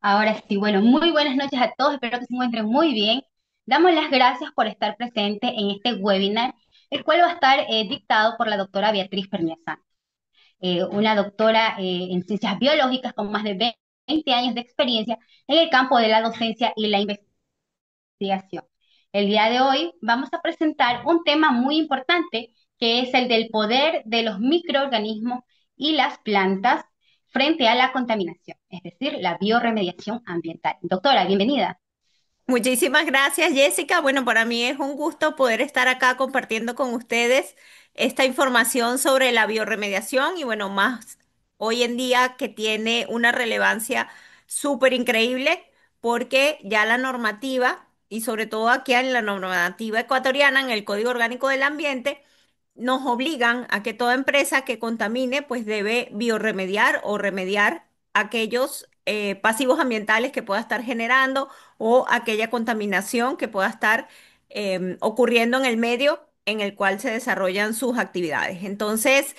Ahora sí, bueno, muy buenas noches a todos, espero que se encuentren muy bien. Damos las gracias por estar presente en este webinar, el cual va a estar dictado por la doctora Beatriz Perniazán, una doctora en ciencias biológicas con más de 20 años de experiencia en el campo de la docencia y la investigación. El día de hoy vamos a presentar un tema muy importante, que es el del poder de los microorganismos y las plantas frente a la contaminación, es decir, la bioremediación ambiental. Doctora, bienvenida. Muchísimas gracias, Jessica. Bueno, para mí es un gusto poder estar acá compartiendo con ustedes esta información sobre la biorremediación y bueno, más hoy en día que tiene una relevancia súper increíble porque ya la normativa y sobre todo aquí en la normativa ecuatoriana, en el Código Orgánico del Ambiente, nos obligan a que toda empresa que contamine pues debe biorremediar o remediar aquellos pasivos ambientales que pueda estar generando o aquella contaminación que pueda estar ocurriendo en el medio en el cual se desarrollan sus actividades. Entonces,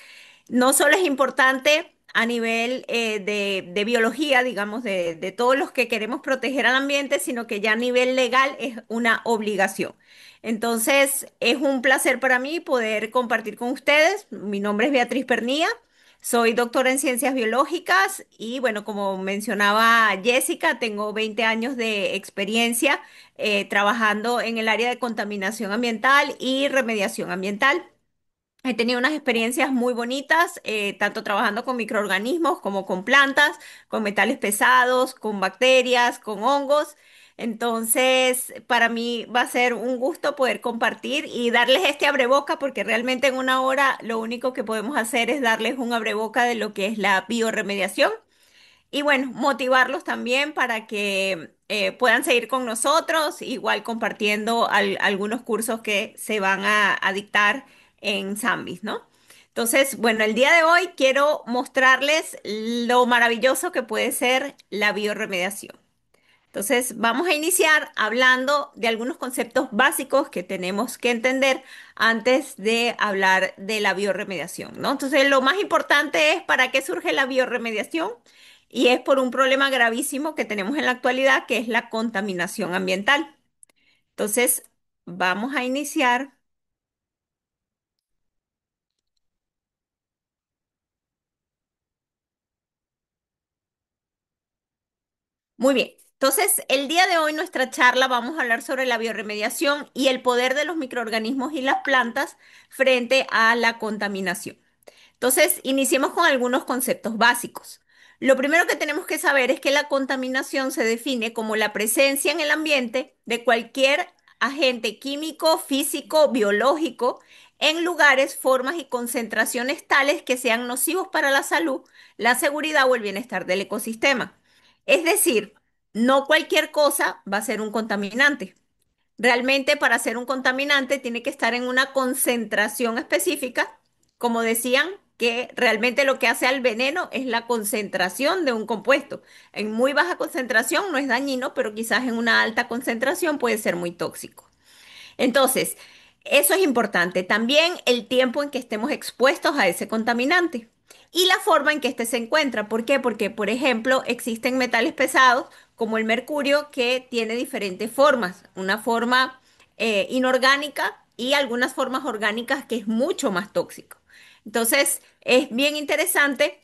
no solo es importante a nivel de biología, digamos, de todos los que queremos proteger al ambiente, sino que ya a nivel legal es una obligación. Entonces, es un placer para mí poder compartir con ustedes. Mi nombre es Beatriz Pernía. Soy doctora en ciencias biológicas y bueno, como mencionaba Jessica, tengo 20 años de experiencia trabajando en el área de contaminación ambiental y remediación ambiental. He tenido unas experiencias muy bonitas, tanto trabajando con microorganismos como con plantas, con metales pesados, con bacterias, con hongos. Entonces, para mí va a ser un gusto poder compartir y darles este abreboca, porque realmente en una hora lo único que podemos hacer es darles un abreboca de lo que es la biorremediación. Y bueno, motivarlos también para que puedan seguir con nosotros, igual compartiendo algunos cursos que se van a dictar en Zambis, ¿no? Entonces, bueno, el día de hoy quiero mostrarles lo maravilloso que puede ser la biorremediación. Entonces, vamos a iniciar hablando de algunos conceptos básicos que tenemos que entender antes de hablar de la biorremediación, ¿no? Entonces, lo más importante es para qué surge la biorremediación y es por un problema gravísimo que tenemos en la actualidad, que es la contaminación ambiental. Entonces, vamos a iniciar. Muy bien. Entonces, el día de hoy nuestra charla vamos a hablar sobre la biorremediación y el poder de los microorganismos y las plantas frente a la contaminación. Entonces, iniciemos con algunos conceptos básicos. Lo primero que tenemos que saber es que la contaminación se define como la presencia en el ambiente de cualquier agente químico, físico, biológico, en lugares, formas y concentraciones tales que sean nocivos para la salud, la seguridad o el bienestar del ecosistema. Es decir, no cualquier cosa va a ser un contaminante. Realmente para ser un contaminante tiene que estar en una concentración específica, como decían, que realmente lo que hace al veneno es la concentración de un compuesto. En muy baja concentración no es dañino, pero quizás en una alta concentración puede ser muy tóxico. Entonces, eso es importante. También el tiempo en que estemos expuestos a ese contaminante y la forma en que éste se encuentra. ¿Por qué? Porque, por ejemplo, existen metales pesados como el mercurio que tiene diferentes formas. Una forma inorgánica y algunas formas orgánicas que es mucho más tóxico. Entonces, es bien interesante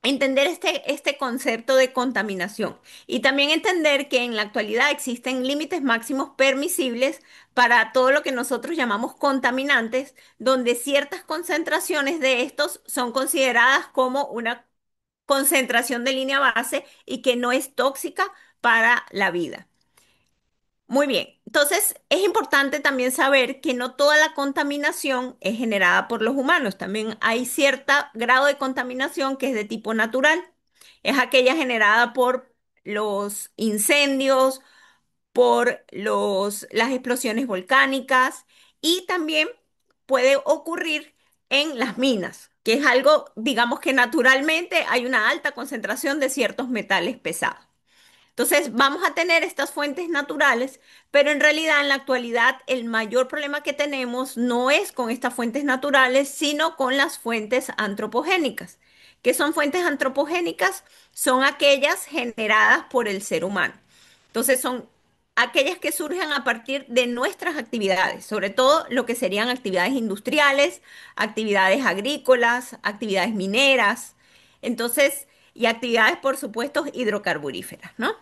entender este concepto de contaminación y también entender que en la actualidad existen límites máximos permisibles para todo lo que nosotros llamamos contaminantes, donde ciertas concentraciones de estos son consideradas como una concentración de línea base y que no es tóxica para la vida. Muy bien, entonces es importante también saber que no toda la contaminación es generada por los humanos, también hay cierto grado de contaminación que es de tipo natural, es aquella generada por los incendios, por las explosiones volcánicas y también puede ocurrir en las minas, que es algo, digamos que naturalmente hay una alta concentración de ciertos metales pesados. Entonces, vamos a tener estas fuentes naturales, pero en realidad en la actualidad el mayor problema que tenemos no es con estas fuentes naturales, sino con las fuentes antropogénicas. ¿Qué son fuentes antropogénicas? Son aquellas generadas por el ser humano. Entonces son aquellas que surgen a partir de nuestras actividades, sobre todo lo que serían actividades industriales, actividades agrícolas, actividades mineras, entonces, y actividades, por supuesto, hidrocarburíferas, ¿no?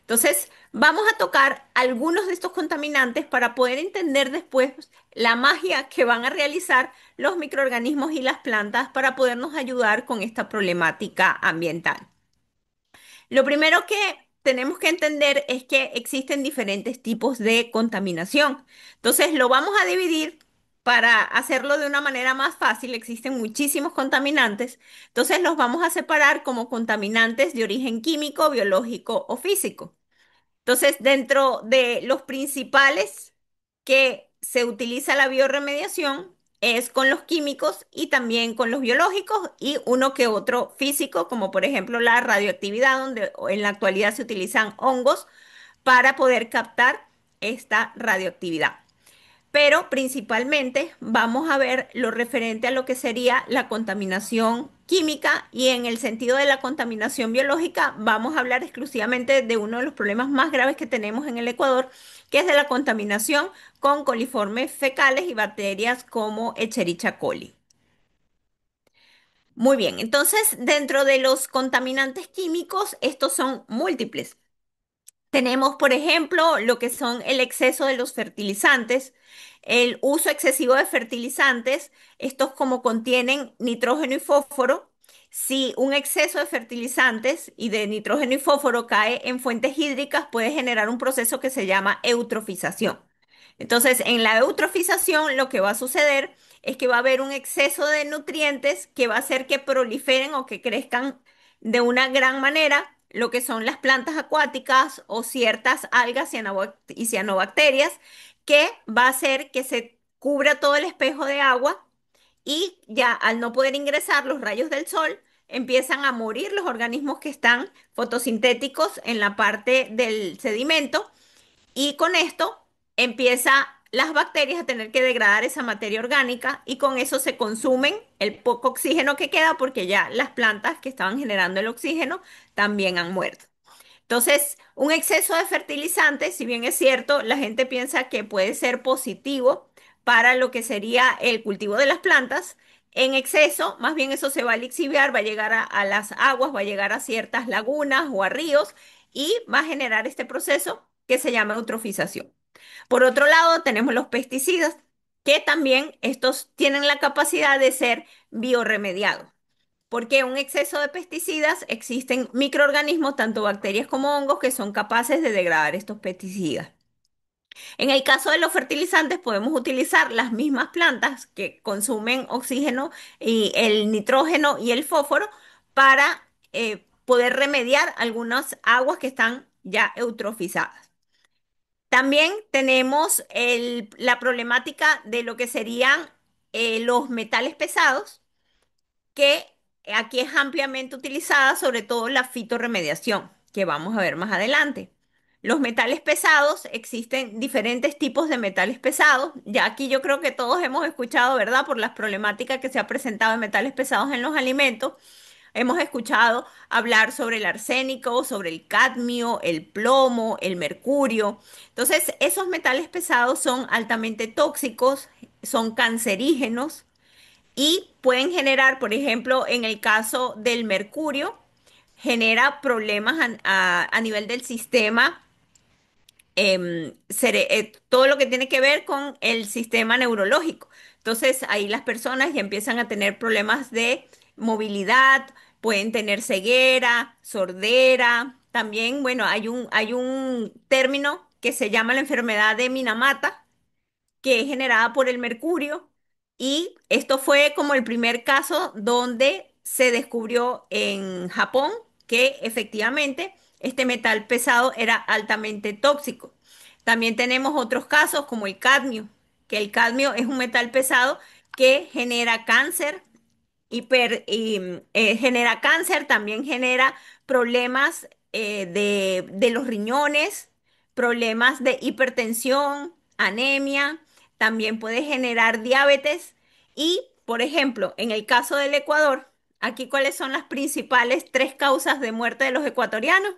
Entonces, vamos a tocar algunos de estos contaminantes para poder entender después la magia que van a realizar los microorganismos y las plantas para podernos ayudar con esta problemática ambiental. Lo primero que tenemos que entender es que existen diferentes tipos de contaminación. Entonces, lo vamos a dividir para hacerlo de una manera más fácil. Existen muchísimos contaminantes. Entonces, los vamos a separar como contaminantes de origen químico, biológico o físico. Entonces, dentro de los principales que se utiliza la biorremediación es con los químicos y también con los biológicos y uno que otro físico, como por ejemplo la radioactividad, donde en la actualidad se utilizan hongos para poder captar esta radioactividad, pero principalmente vamos a ver lo referente a lo que sería la contaminación química y en el sentido de la contaminación biológica vamos a hablar exclusivamente de uno de los problemas más graves que tenemos en el Ecuador, que es de la contaminación con coliformes fecales y bacterias como Escherichia coli. Muy bien, entonces dentro de los contaminantes químicos, estos son múltiples. Tenemos, por ejemplo, lo que son el exceso de los fertilizantes, el uso excesivo de fertilizantes, estos como contienen nitrógeno y fósforo. Si un exceso de fertilizantes y de nitrógeno y fósforo cae en fuentes hídricas, puede generar un proceso que se llama eutrofización. Entonces, en la eutrofización lo que va a suceder es que va a haber un exceso de nutrientes que va a hacer que proliferen o que crezcan de una gran manera lo que son las plantas acuáticas o ciertas algas y cianobacterias, que va a hacer que se cubra todo el espejo de agua y ya al no poder ingresar los rayos del sol, empiezan a morir los organismos que están fotosintéticos en la parte del sedimento y con esto empieza las bacterias a tener que degradar esa materia orgánica y con eso se consumen el poco oxígeno que queda porque ya las plantas que estaban generando el oxígeno también han muerto. Entonces, un exceso de fertilizantes, si bien es cierto, la gente piensa que puede ser positivo para lo que sería el cultivo de las plantas, en exceso, más bien eso se va a lixiviar, va a llegar a las aguas, va a llegar a ciertas lagunas o a ríos y va a generar este proceso que se llama eutrofización. Por otro lado, tenemos los pesticidas, que también estos tienen la capacidad de ser biorremediados. Porque un exceso de pesticidas existen microorganismos, tanto bacterias como hongos, que son capaces de degradar estos pesticidas. En el caso de los fertilizantes, podemos utilizar las mismas plantas que consumen oxígeno y el nitrógeno y el fósforo para poder remediar algunas aguas que están ya eutrofizadas. También tenemos la problemática de lo que serían los metales pesados que aquí es ampliamente utilizada, sobre todo la fitorremediación, que vamos a ver más adelante. Los metales pesados, existen diferentes tipos de metales pesados. Ya aquí yo creo que todos hemos escuchado, ¿verdad? Por las problemáticas que se ha presentado de metales pesados en los alimentos. Hemos escuchado hablar sobre el arsénico, sobre el cadmio, el plomo, el mercurio. Entonces, esos metales pesados son altamente tóxicos, son cancerígenos y pueden generar, por ejemplo, en el caso del mercurio, genera problemas a nivel del sistema, todo lo que tiene que ver con el sistema neurológico. Entonces, ahí las personas ya empiezan a tener problemas de movilidad, pueden tener ceguera, sordera. También, bueno, hay un término que se llama la enfermedad de Minamata, que es generada por el mercurio. Y esto fue como el primer caso donde se descubrió en Japón que efectivamente este metal pesado era altamente tóxico. También tenemos otros casos como el cadmio, que el cadmio es un metal pesado que genera cáncer, genera cáncer, también genera problemas de los riñones, problemas de hipertensión, anemia, también puede generar diabetes y, por ejemplo, en el caso del Ecuador, aquí cuáles son las principales tres causas de muerte de los ecuatorianos.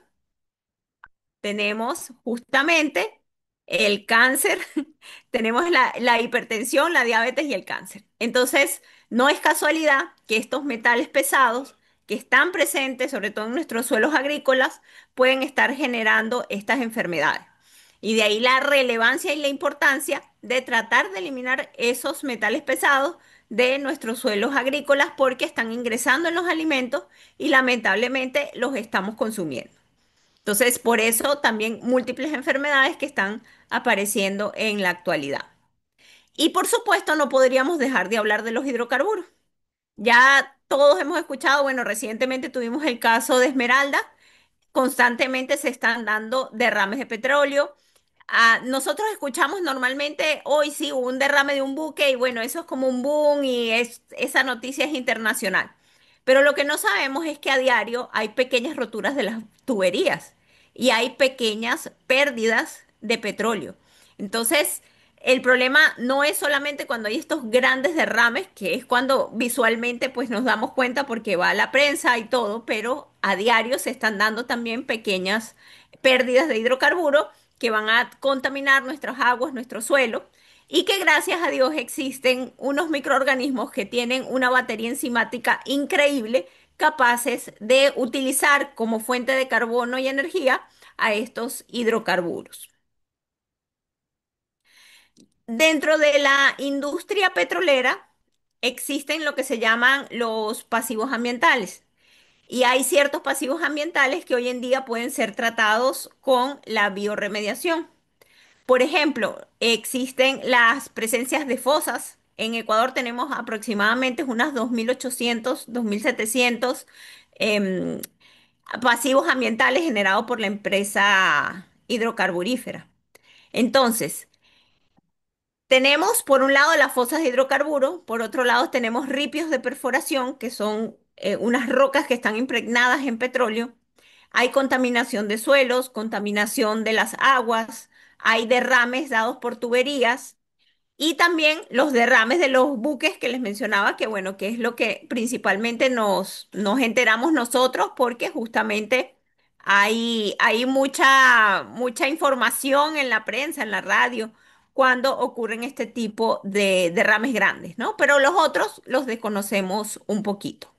Tenemos justamente el cáncer, tenemos la hipertensión, la diabetes y el cáncer. Entonces, no es casualidad que estos metales pesados que están presentes, sobre todo en nuestros suelos agrícolas, pueden estar generando estas enfermedades. Y de ahí la relevancia y la importancia de tratar de eliminar esos metales pesados de nuestros suelos agrícolas porque están ingresando en los alimentos y lamentablemente los estamos consumiendo. Entonces, por eso también múltiples enfermedades que están apareciendo en la actualidad. Y por supuesto, no podríamos dejar de hablar de los hidrocarburos. Ya todos hemos escuchado, bueno, recientemente tuvimos el caso de Esmeralda, constantemente se están dando derrames de petróleo. Nosotros escuchamos normalmente, hoy sí hubo un derrame de un buque y bueno, eso es como un boom y esa noticia es internacional. Pero lo que no sabemos es que a diario hay pequeñas roturas de las tuberías y hay pequeñas pérdidas de petróleo. Entonces, el problema no es solamente cuando hay estos grandes derrames, que es cuando visualmente pues nos damos cuenta porque va a la prensa y todo, pero a diario se están dando también pequeñas pérdidas de hidrocarburos que van a contaminar nuestras aguas, nuestro suelo, y que gracias a Dios existen unos microorganismos que tienen una batería enzimática increíble, capaces de utilizar como fuente de carbono y energía a estos hidrocarburos. Dentro de la industria petrolera existen lo que se llaman los pasivos ambientales. Y hay ciertos pasivos ambientales que hoy en día pueden ser tratados con la biorremediación. Por ejemplo, existen las presencias de fosas. En Ecuador tenemos aproximadamente unas 2.800, 2.700 em, pasivos ambientales generados por la empresa hidrocarburífera. Entonces, tenemos por un lado las fosas de hidrocarburos, por otro lado tenemos ripios de perforación, que son unas rocas que están impregnadas en petróleo. Hay contaminación de suelos, contaminación de las aguas, hay derrames dados por tuberías y también los derrames de los buques que les mencionaba, que bueno, que es lo que principalmente nos enteramos nosotros porque justamente hay mucha información en la prensa, en la radio, cuando ocurren este tipo de derrames grandes, ¿no? Pero los otros los desconocemos un poquito.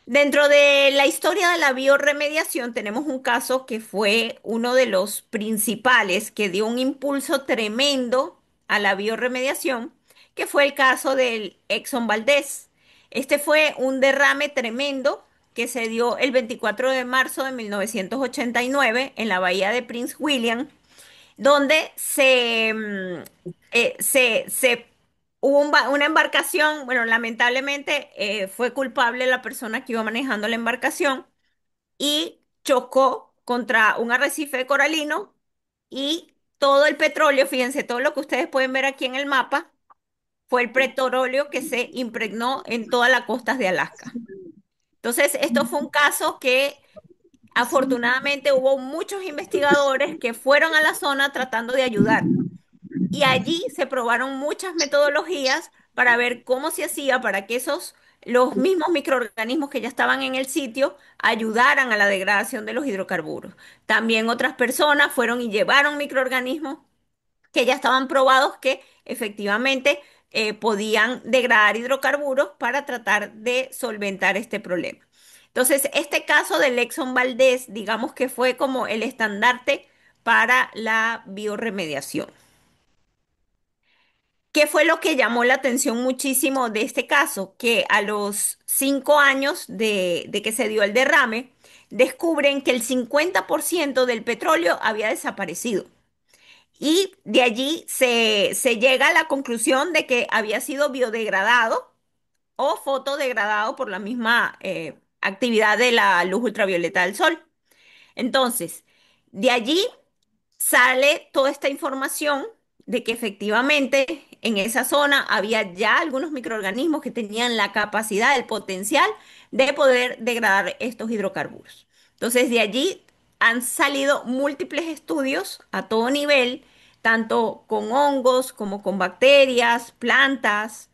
Dentro de la historia de la biorremediación tenemos un caso que fue uno de los principales que dio un impulso tremendo a la biorremediación, que fue el caso del Exxon Valdez. Este fue un derrame tremendo que se dio el 24 de marzo de 1989 en la bahía de Prince William, donde hubo una embarcación, bueno, lamentablemente fue culpable la persona que iba manejando la embarcación y chocó contra un arrecife coralino y todo el petróleo, fíjense, todo lo que ustedes pueden ver aquí en el mapa, fue el petróleo que se impregnó en todas las costas de Alaska. Entonces, esto fue un caso que afortunadamente hubo muchos investigadores que fueron a la zona tratando de ayudar. Y allí se probaron muchas metodologías para ver cómo se hacía para que los mismos microorganismos que ya estaban en el sitio ayudaran a la degradación de los hidrocarburos. También otras personas fueron y llevaron microorganismos que ya estaban probados que efectivamente podían degradar hidrocarburos para tratar de solventar este problema. Entonces, este caso del Exxon Valdez, digamos que fue como el estandarte para la biorremediación. ¿Qué fue lo que llamó la atención muchísimo de este caso? Que a los 5 años de que se dio el derrame, descubren que el 50% del petróleo había desaparecido. Y de allí se llega a la conclusión de que había sido biodegradado o fotodegradado por la misma actividad de la luz ultravioleta del sol. Entonces, de allí sale toda esta información de que efectivamente en esa zona había ya algunos microorganismos que tenían la capacidad, el potencial de poder degradar estos hidrocarburos. Entonces, de allí han salido múltiples estudios a todo nivel, tanto con hongos como con bacterias, plantas,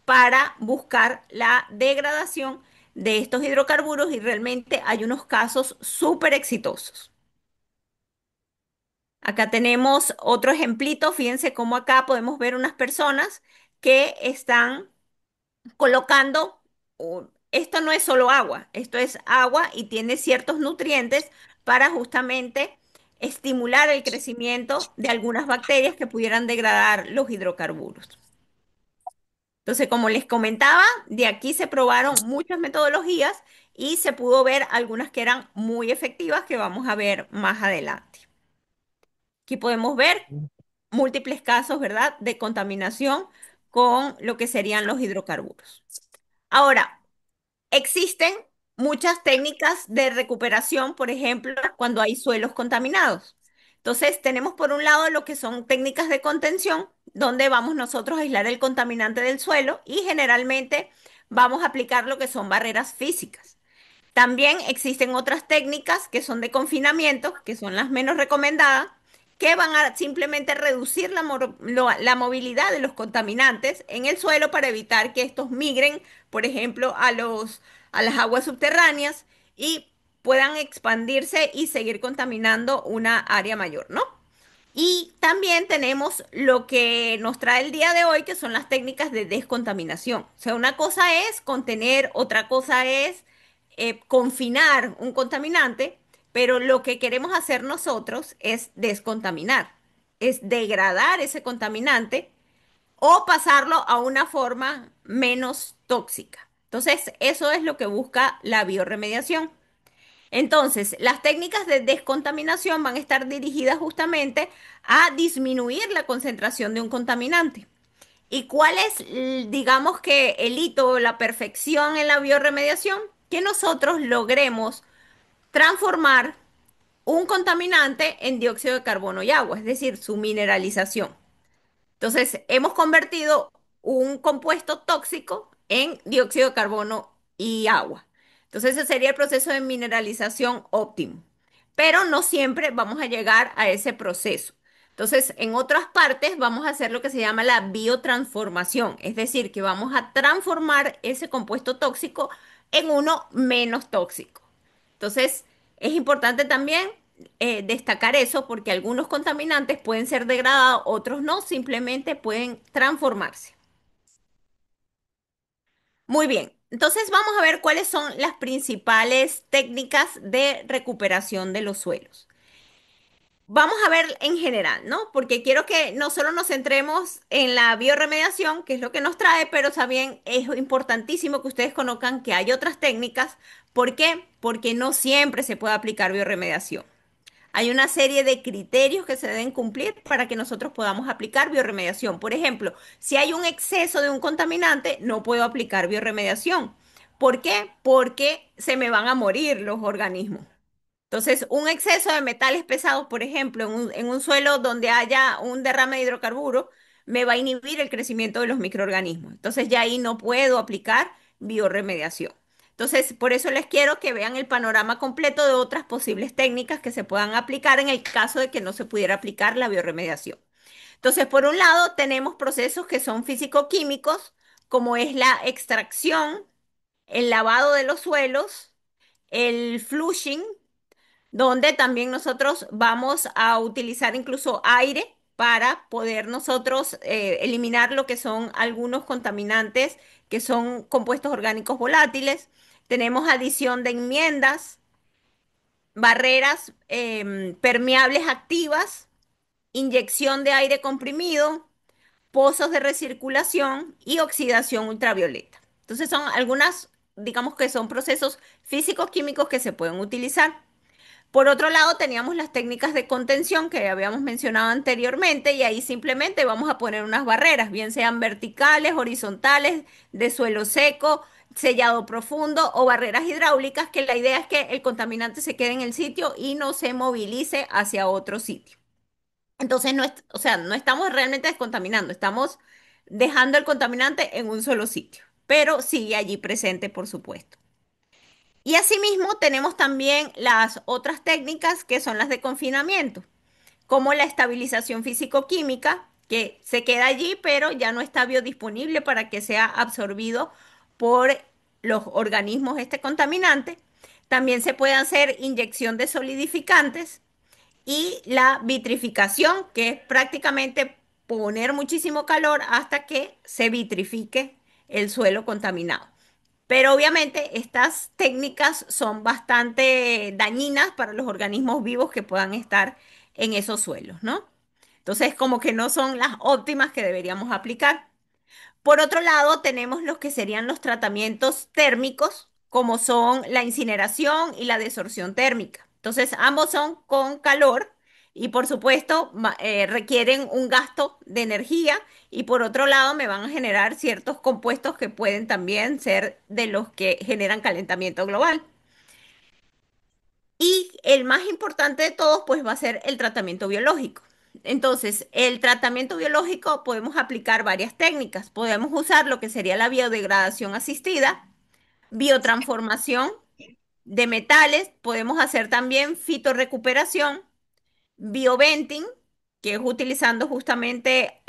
para buscar la degradación de estos hidrocarburos y realmente hay unos casos súper exitosos. Acá tenemos otro ejemplito, fíjense cómo acá podemos ver unas personas que están colocando, esto no es solo agua, esto es agua y tiene ciertos nutrientes para justamente estimular el crecimiento de algunas bacterias que pudieran degradar los hidrocarburos. Entonces, como les comentaba, de aquí se probaron muchas metodologías y se pudo ver algunas que eran muy efectivas que vamos a ver más adelante. Aquí podemos ver múltiples casos, ¿verdad?, de contaminación con lo que serían los hidrocarburos. Ahora, existen muchas técnicas de recuperación, por ejemplo, cuando hay suelos contaminados. Entonces, tenemos por un lado lo que son técnicas de contención, donde vamos nosotros a aislar el contaminante del suelo y generalmente vamos a aplicar lo que son barreras físicas. También existen otras técnicas que son de confinamiento, que son las menos recomendadas, que van a simplemente reducir la movilidad de los contaminantes en el suelo para evitar que estos migren, por ejemplo, a las aguas subterráneas y puedan expandirse y seguir contaminando una área mayor, ¿no? Y también tenemos lo que nos trae el día de hoy, que son las técnicas de descontaminación. O sea, una cosa es contener, otra cosa es confinar un contaminante, pero lo que queremos hacer nosotros es descontaminar, es degradar ese contaminante o pasarlo a una forma menos tóxica. Entonces, eso es lo que busca la biorremediación. Entonces, las técnicas de descontaminación van a estar dirigidas justamente a disminuir la concentración de un contaminante. ¿Y cuál es, digamos que, el hito, la perfección en la biorremediación? Que nosotros logremos transformar un contaminante en dióxido de carbono y agua, es decir, su mineralización. Entonces, hemos convertido un compuesto tóxico en dióxido de carbono y agua. Entonces, ese sería el proceso de mineralización óptimo. Pero no siempre vamos a llegar a ese proceso. Entonces, en otras partes vamos a hacer lo que se llama la biotransformación, es decir, que vamos a transformar ese compuesto tóxico en uno menos tóxico. Entonces, es importante también destacar eso porque algunos contaminantes pueden ser degradados, otros no, simplemente pueden transformarse. Muy bien, entonces vamos a ver cuáles son las principales técnicas de recuperación de los suelos. Vamos a ver en general, ¿no? Porque quiero que no solo nos centremos en la biorremediación, que es lo que nos trae, pero también es importantísimo que ustedes conozcan que hay otras técnicas. ¿Por qué? Porque no siempre se puede aplicar biorremediación. Hay una serie de criterios que se deben cumplir para que nosotros podamos aplicar biorremediación. Por ejemplo, si hay un exceso de un contaminante, no puedo aplicar biorremediación. ¿Por qué? Porque se me van a morir los organismos. Entonces, un exceso de metales pesados, por ejemplo, en un suelo donde haya un derrame de hidrocarburo, me va a inhibir el crecimiento de los microorganismos. Entonces, ya ahí no puedo aplicar biorremediación. Entonces, por eso les quiero que vean el panorama completo de otras posibles técnicas que se puedan aplicar en el caso de que no se pudiera aplicar la biorremediación. Entonces, por un lado, tenemos procesos que son físico-químicos, como es la extracción, el lavado de los suelos, el flushing, donde también nosotros vamos a utilizar incluso aire para poder nosotros eliminar lo que son algunos contaminantes que son compuestos orgánicos volátiles. Tenemos adición de enmiendas, barreras permeables activas, inyección de aire comprimido, pozos de recirculación y oxidación ultravioleta. Entonces son algunas, digamos que son procesos físicos químicos que se pueden utilizar. Por otro lado, teníamos las técnicas de contención que habíamos mencionado anteriormente y ahí simplemente vamos a poner unas barreras, bien sean verticales, horizontales, de suelo seco, sellado profundo o barreras hidráulicas, que la idea es que el contaminante se quede en el sitio y no se movilice hacia otro sitio. Entonces, no es, o sea, no estamos realmente descontaminando, estamos dejando el contaminante en un solo sitio, pero sigue allí presente, por supuesto. Y asimismo tenemos también las otras técnicas que son las de confinamiento, como la estabilización físico-química, que se queda allí, pero ya no está biodisponible para que sea absorbido por los organismos este contaminante. También se puede hacer inyección de solidificantes y la vitrificación, que es prácticamente poner muchísimo calor hasta que se vitrifique el suelo contaminado. Pero obviamente estas técnicas son bastante dañinas para los organismos vivos que puedan estar en esos suelos, ¿no? Entonces, como que no son las óptimas que deberíamos aplicar. Por otro lado, tenemos los que serían los tratamientos térmicos, como son la incineración y la desorción térmica. Entonces, ambos son con calor y por supuesto requieren un gasto de energía y por otro lado me van a generar ciertos compuestos que pueden también ser de los que generan calentamiento global. Y el más importante de todos, pues va a ser el tratamiento biológico. Entonces, el tratamiento biológico podemos aplicar varias técnicas. Podemos usar lo que sería la biodegradación asistida, biotransformación de metales, podemos hacer también fitorrecuperación, bioventing, que es utilizando justamente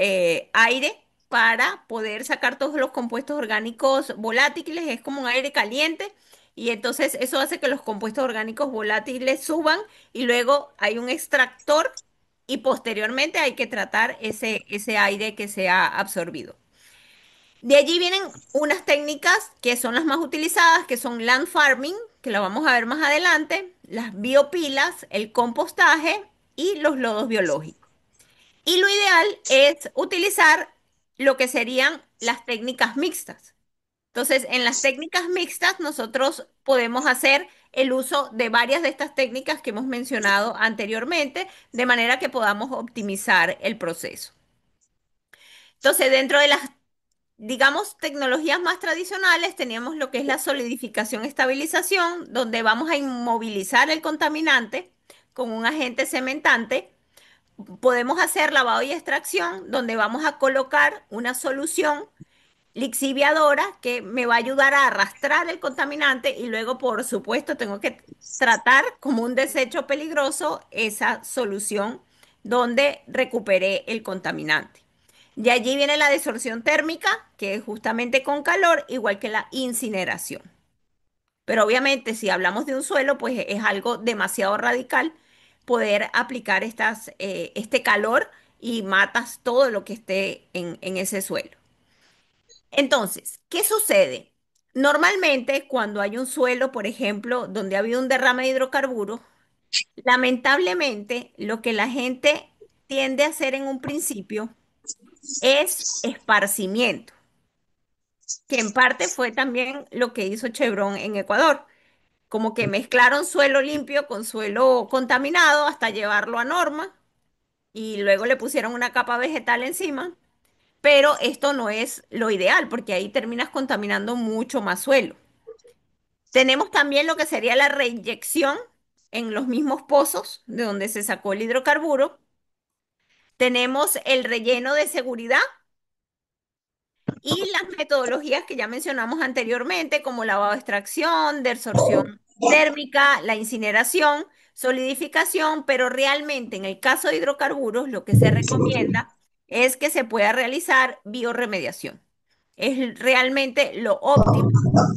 aire para poder sacar todos los compuestos orgánicos volátiles, es como un aire caliente. Y entonces eso hace que los compuestos orgánicos volátiles suban y luego hay un extractor y posteriormente hay que tratar ese aire que se ha absorbido. De allí vienen unas técnicas que son las más utilizadas, que son land farming, que la vamos a ver más adelante, las biopilas, el compostaje y los lodos biológicos. Y lo ideal es utilizar lo que serían las técnicas mixtas. Entonces, en las técnicas mixtas nosotros podemos hacer el uso de varias de estas técnicas que hemos mencionado anteriormente, de manera que podamos optimizar el proceso. Entonces, dentro de las digamos, tecnologías más tradicionales, teníamos lo que es la solidificación estabilización, donde vamos a inmovilizar el contaminante con un agente cementante. Podemos hacer lavado y extracción, donde vamos a colocar una solución lixiviadora que me va a ayudar a arrastrar el contaminante y luego, por supuesto, tengo que tratar como un desecho peligroso esa solución donde recuperé el contaminante. De allí viene la desorción térmica, que es justamente con calor, igual que la incineración. Pero obviamente, si hablamos de un suelo, pues es algo demasiado radical poder aplicar este calor y matas todo lo que esté en ese suelo. Entonces, ¿qué sucede? Normalmente, cuando hay un suelo, por ejemplo, donde ha habido un derrame de hidrocarburos, lamentablemente lo que la gente tiende a hacer en un principio es esparcimiento, que en parte fue también lo que hizo Chevron en Ecuador, como que mezclaron suelo limpio con suelo contaminado hasta llevarlo a norma y luego le pusieron una capa vegetal encima, pero esto no es lo ideal porque ahí terminas contaminando mucho más suelo. Tenemos también lo que sería la reinyección en los mismos pozos de donde se sacó el hidrocarburo. Tenemos el relleno de seguridad y las metodologías que ya mencionamos anteriormente, como lavado de extracción, desorción térmica, la incineración, solidificación, pero realmente en el caso de hidrocarburos lo que se recomienda es que se pueda realizar biorremediación. Es realmente lo óptimo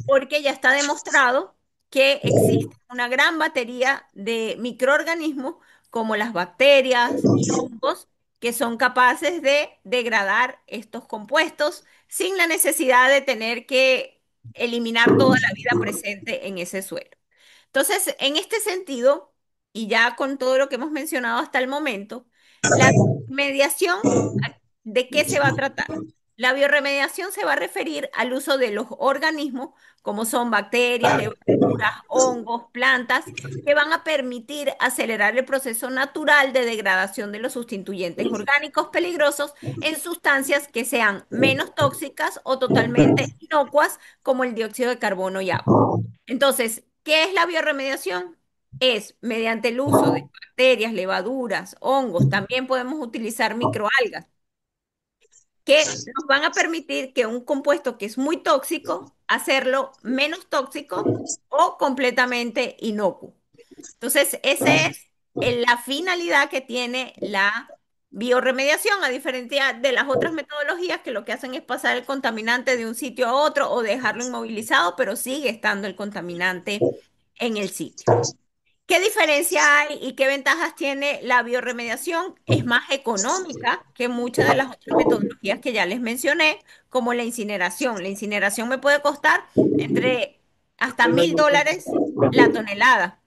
porque ya está demostrado que existe una gran batería de microorganismos como las bacterias y hongos que son capaces de degradar estos compuestos sin la necesidad de tener que eliminar toda la vida presente en ese suelo. Entonces, en este sentido, y ya con todo lo que hemos mencionado hasta el momento, la mediación, ¿de qué se va a tratar? La biorremediación se va a referir al uso de los organismos, como son bacterias, levaduras, hongos, plantas, que van a permitir acelerar el proceso natural de degradación de los sustituyentes orgánicos peligrosos en sustancias que sean menos tóxicas o totalmente inocuas, como el dióxido de carbono y agua. Entonces, ¿qué es la biorremediación? Es mediante el uso de bacterias, levaduras, hongos, también podemos utilizar microalgas que nos van a permitir que un compuesto que es muy tóxico, hacerlo menos tóxico o completamente inocuo. Entonces, esa es la finalidad que tiene la biorremediación, a diferencia de las otras metodologías que lo que hacen es pasar el contaminante de un sitio a otro o dejarlo inmovilizado, pero sigue estando el contaminante en el sitio. ¿Qué diferencia hay y qué ventajas tiene la biorremediación? Es más económica que muchas de las otras metodologías que ya les mencioné, como la incineración. La incineración me puede costar entre hasta $1.000 la tonelada.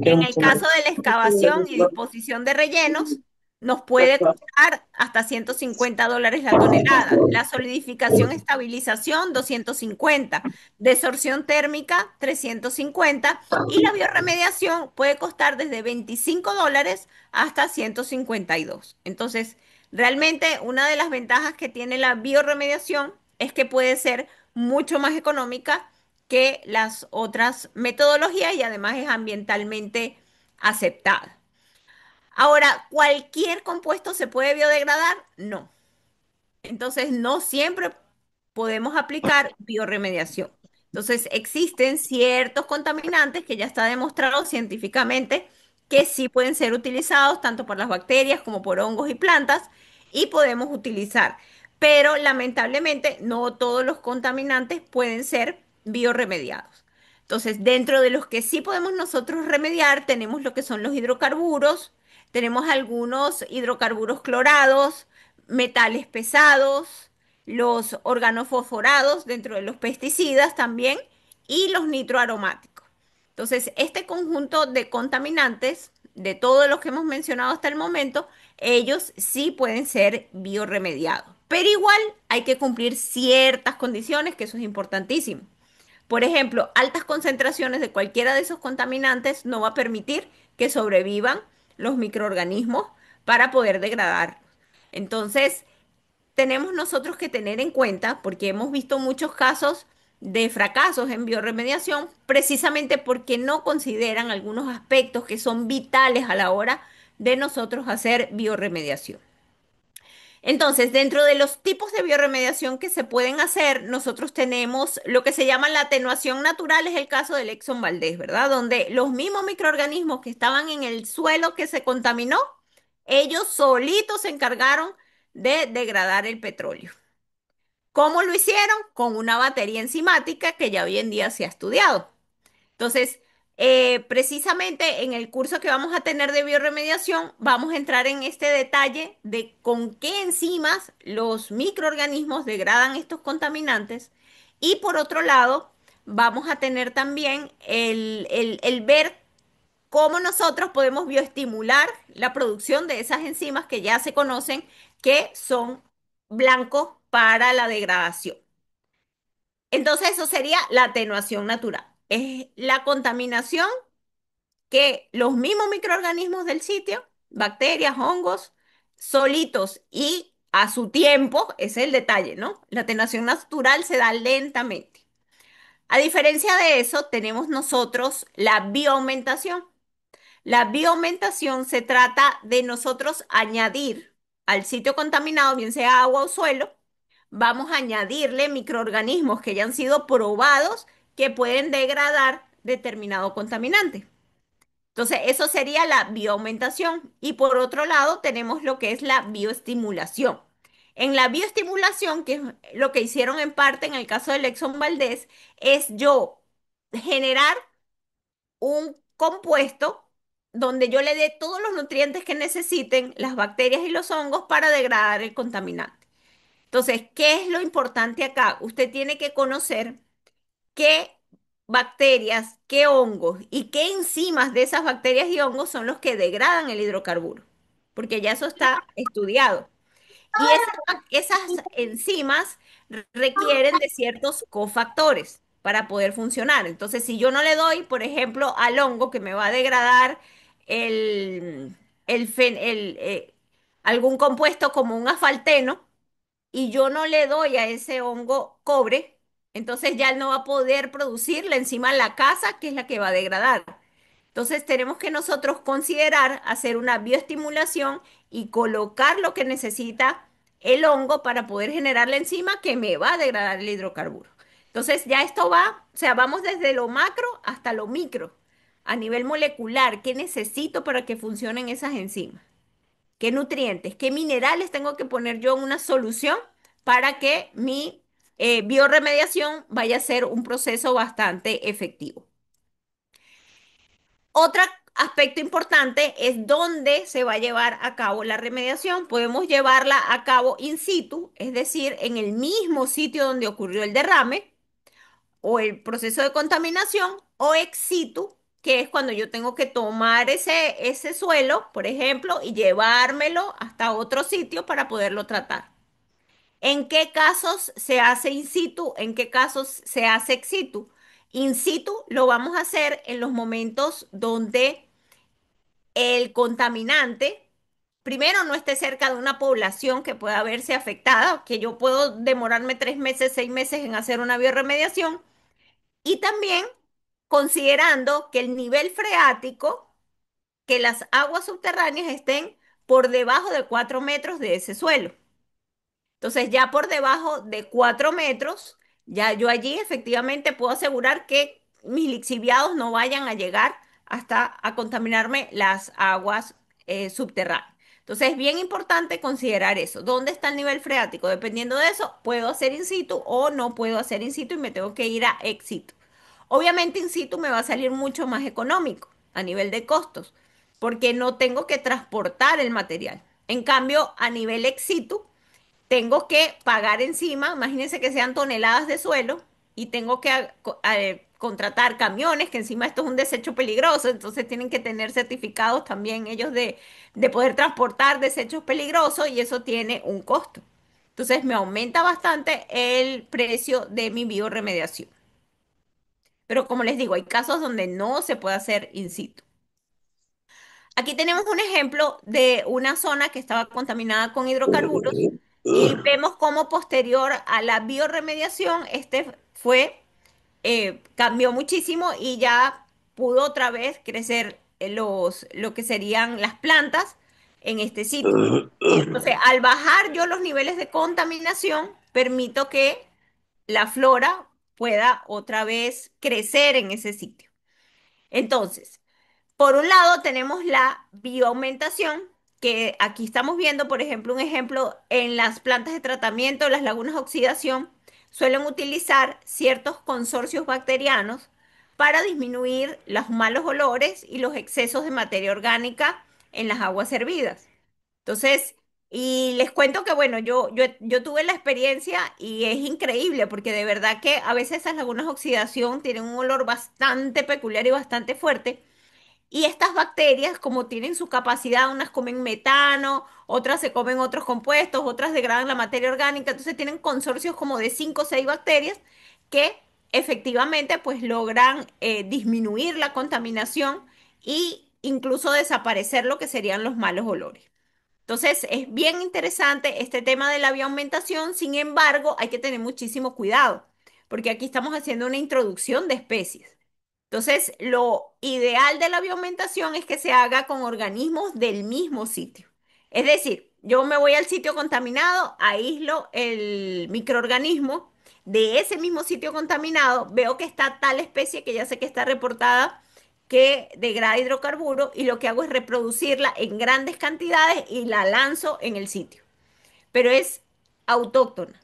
En el caso de la excavación y disposición de rellenos, nos puede costar hasta $150 la tonelada. La solidificación, estabilización, 250. Desorción térmica, 350. Y la biorremediación puede costar desde $25 hasta 152. Entonces, realmente una de las ventajas que tiene la biorremediación es que puede ser mucho más económica que las otras metodologías y además es ambientalmente aceptada. Ahora, ¿cualquier compuesto se puede biodegradar? No. Entonces, no siempre podemos aplicar biorremediación. Entonces, existen ciertos contaminantes que ya está demostrado científicamente que sí pueden ser utilizados tanto por las bacterias como por hongos y plantas y podemos utilizar. Pero lamentablemente no todos los contaminantes pueden ser biorremediados. Entonces, dentro de los que sí podemos nosotros remediar, tenemos lo que son los hidrocarburos, tenemos algunos hidrocarburos clorados, metales pesados, los organofosforados dentro de los pesticidas también y los nitroaromáticos. Entonces, este conjunto de contaminantes, de todos los que hemos mencionado hasta el momento, ellos sí pueden ser biorremediados. Pero igual hay que cumplir ciertas condiciones, que eso es importantísimo. Por ejemplo, altas concentraciones de cualquiera de esos contaminantes no va a permitir que sobrevivan los microorganismos para poder degradarlos. Entonces, tenemos nosotros que tener en cuenta, porque hemos visto muchos casos de fracasos en biorremediación, precisamente porque no consideran algunos aspectos que son vitales a la hora de nosotros hacer biorremediación. Entonces, dentro de los tipos de biorremediación que se pueden hacer, nosotros tenemos lo que se llama la atenuación natural, es el caso del Exxon Valdez, ¿verdad? Donde los mismos microorganismos que estaban en el suelo que se contaminó, ellos solitos se encargaron de degradar el petróleo. ¿Cómo lo hicieron? Con una batería enzimática que ya hoy en día se ha estudiado. Entonces, precisamente en el curso que vamos a tener de biorremediación, vamos a entrar en este detalle de con qué enzimas los microorganismos degradan estos contaminantes. Y por otro lado, vamos a tener también el ver cómo nosotros podemos bioestimular la producción de esas enzimas que ya se conocen que son blancos para la degradación. Entonces, eso sería la atenuación natural. Es la contaminación que los mismos microorganismos del sitio, bacterias, hongos, solitos y a su tiempo, ese es el detalle, ¿no? La atenuación natural se da lentamente. A diferencia de eso, tenemos nosotros la bioaumentación. La bioaumentación se trata de nosotros añadir al sitio contaminado, bien sea agua o suelo, vamos a añadirle microorganismos que ya han sido probados que pueden degradar determinado contaminante. Entonces, eso sería la bioaumentación. Y por otro lado, tenemos lo que es la bioestimulación. En la bioestimulación, que es lo que hicieron en parte en el caso del Exxon Valdez, es yo generar un compuesto donde yo le dé todos los nutrientes que necesiten las bacterias y los hongos para degradar el contaminante. Entonces, ¿qué es lo importante acá? Usted tiene que conocer qué bacterias, qué hongos y qué enzimas de esas bacterias y hongos son los que degradan el hidrocarburo, porque ya eso está estudiado. Y esas enzimas requieren de ciertos cofactores para poder funcionar. Entonces, si yo no le doy, por ejemplo, al hongo que me va a degradar el, el, fen- el, algún compuesto como un asfalteno, y yo no le doy a ese hongo cobre, entonces ya él no va a poder producir la enzima lacasa, que es la que va a degradar. Entonces tenemos que nosotros considerar hacer una bioestimulación y colocar lo que necesita el hongo para poder generar la enzima que me va a degradar el hidrocarburo. Entonces ya esto va, o sea, vamos desde lo macro hasta lo micro, a nivel molecular, ¿qué necesito para que funcionen esas enzimas? qué nutrientes, qué minerales tengo que poner yo en una solución para que mi biorremediación vaya a ser un proceso bastante efectivo. Otro aspecto importante es dónde se va a llevar a cabo la remediación. Podemos llevarla a cabo in situ, es decir, en el mismo sitio donde ocurrió el derrame o el proceso de contaminación, o ex situ, que es cuando yo tengo que tomar ese suelo, por ejemplo, y llevármelo hasta otro sitio para poderlo tratar. ¿En qué casos se hace in situ? ¿En qué casos se hace ex situ? In situ lo vamos a hacer en los momentos donde el contaminante, primero, no esté cerca de una población que pueda verse afectada, que yo puedo demorarme 3 meses, 6 meses en hacer una biorremediación, y también considerando que el nivel freático, que las aguas subterráneas estén por debajo de 4 metros de ese suelo. Entonces, ya por debajo de 4 metros, ya yo allí efectivamente puedo asegurar que mis lixiviados no vayan a llegar hasta a contaminarme las aguas subterráneas. Entonces, es bien importante considerar eso. ¿Dónde está el nivel freático? Dependiendo de eso, puedo hacer in situ o no puedo hacer in situ y me tengo que ir a ex situ. Obviamente, in situ me va a salir mucho más económico a nivel de costos, porque no tengo que transportar el material. En cambio, a nivel ex situ, tengo que pagar encima, imagínense que sean toneladas de suelo y tengo que contratar camiones, que encima esto es un desecho peligroso, entonces tienen que tener certificados también ellos de poder transportar desechos peligrosos y eso tiene un costo. Entonces me aumenta bastante el precio de mi biorremediación. Pero como les digo, hay casos donde no se puede hacer in situ. Aquí tenemos un ejemplo de una zona que estaba contaminada con hidrocarburos y vemos cómo posterior a la biorremediación, cambió muchísimo y ya pudo otra vez crecer lo que serían las plantas en este sitio. Entonces, al bajar yo los niveles de contaminación, permito que la flora pueda otra vez crecer en ese sitio. Entonces, por un lado tenemos la bioaumentación, que aquí estamos viendo, por ejemplo, un ejemplo en las plantas de tratamiento, las lagunas de oxidación, suelen utilizar ciertos consorcios bacterianos para disminuir los malos olores y los excesos de materia orgánica en las aguas hervidas. Entonces, y les cuento que, bueno, yo tuve la experiencia y es increíble porque de verdad que a veces esas lagunas de oxidación tienen un olor bastante peculiar y bastante fuerte. Y estas bacterias, como tienen su capacidad, unas comen metano, otras se comen otros compuestos, otras degradan la materia orgánica, entonces tienen consorcios como de 5 o 6 bacterias que efectivamente pues logran disminuir la contaminación y incluso desaparecer lo que serían los malos olores. Entonces, es bien interesante este tema de la bioaumentación, sin embargo, hay que tener muchísimo cuidado, porque aquí estamos haciendo una introducción de especies. Entonces, lo ideal de la bioaumentación es que se haga con organismos del mismo sitio. Es decir, yo me voy al sitio contaminado, aíslo el microorganismo de ese mismo sitio contaminado, veo que está tal especie que ya sé que está reportada que degrada hidrocarburos y lo que hago es reproducirla en grandes cantidades y la lanzo en el sitio. Pero es autóctona.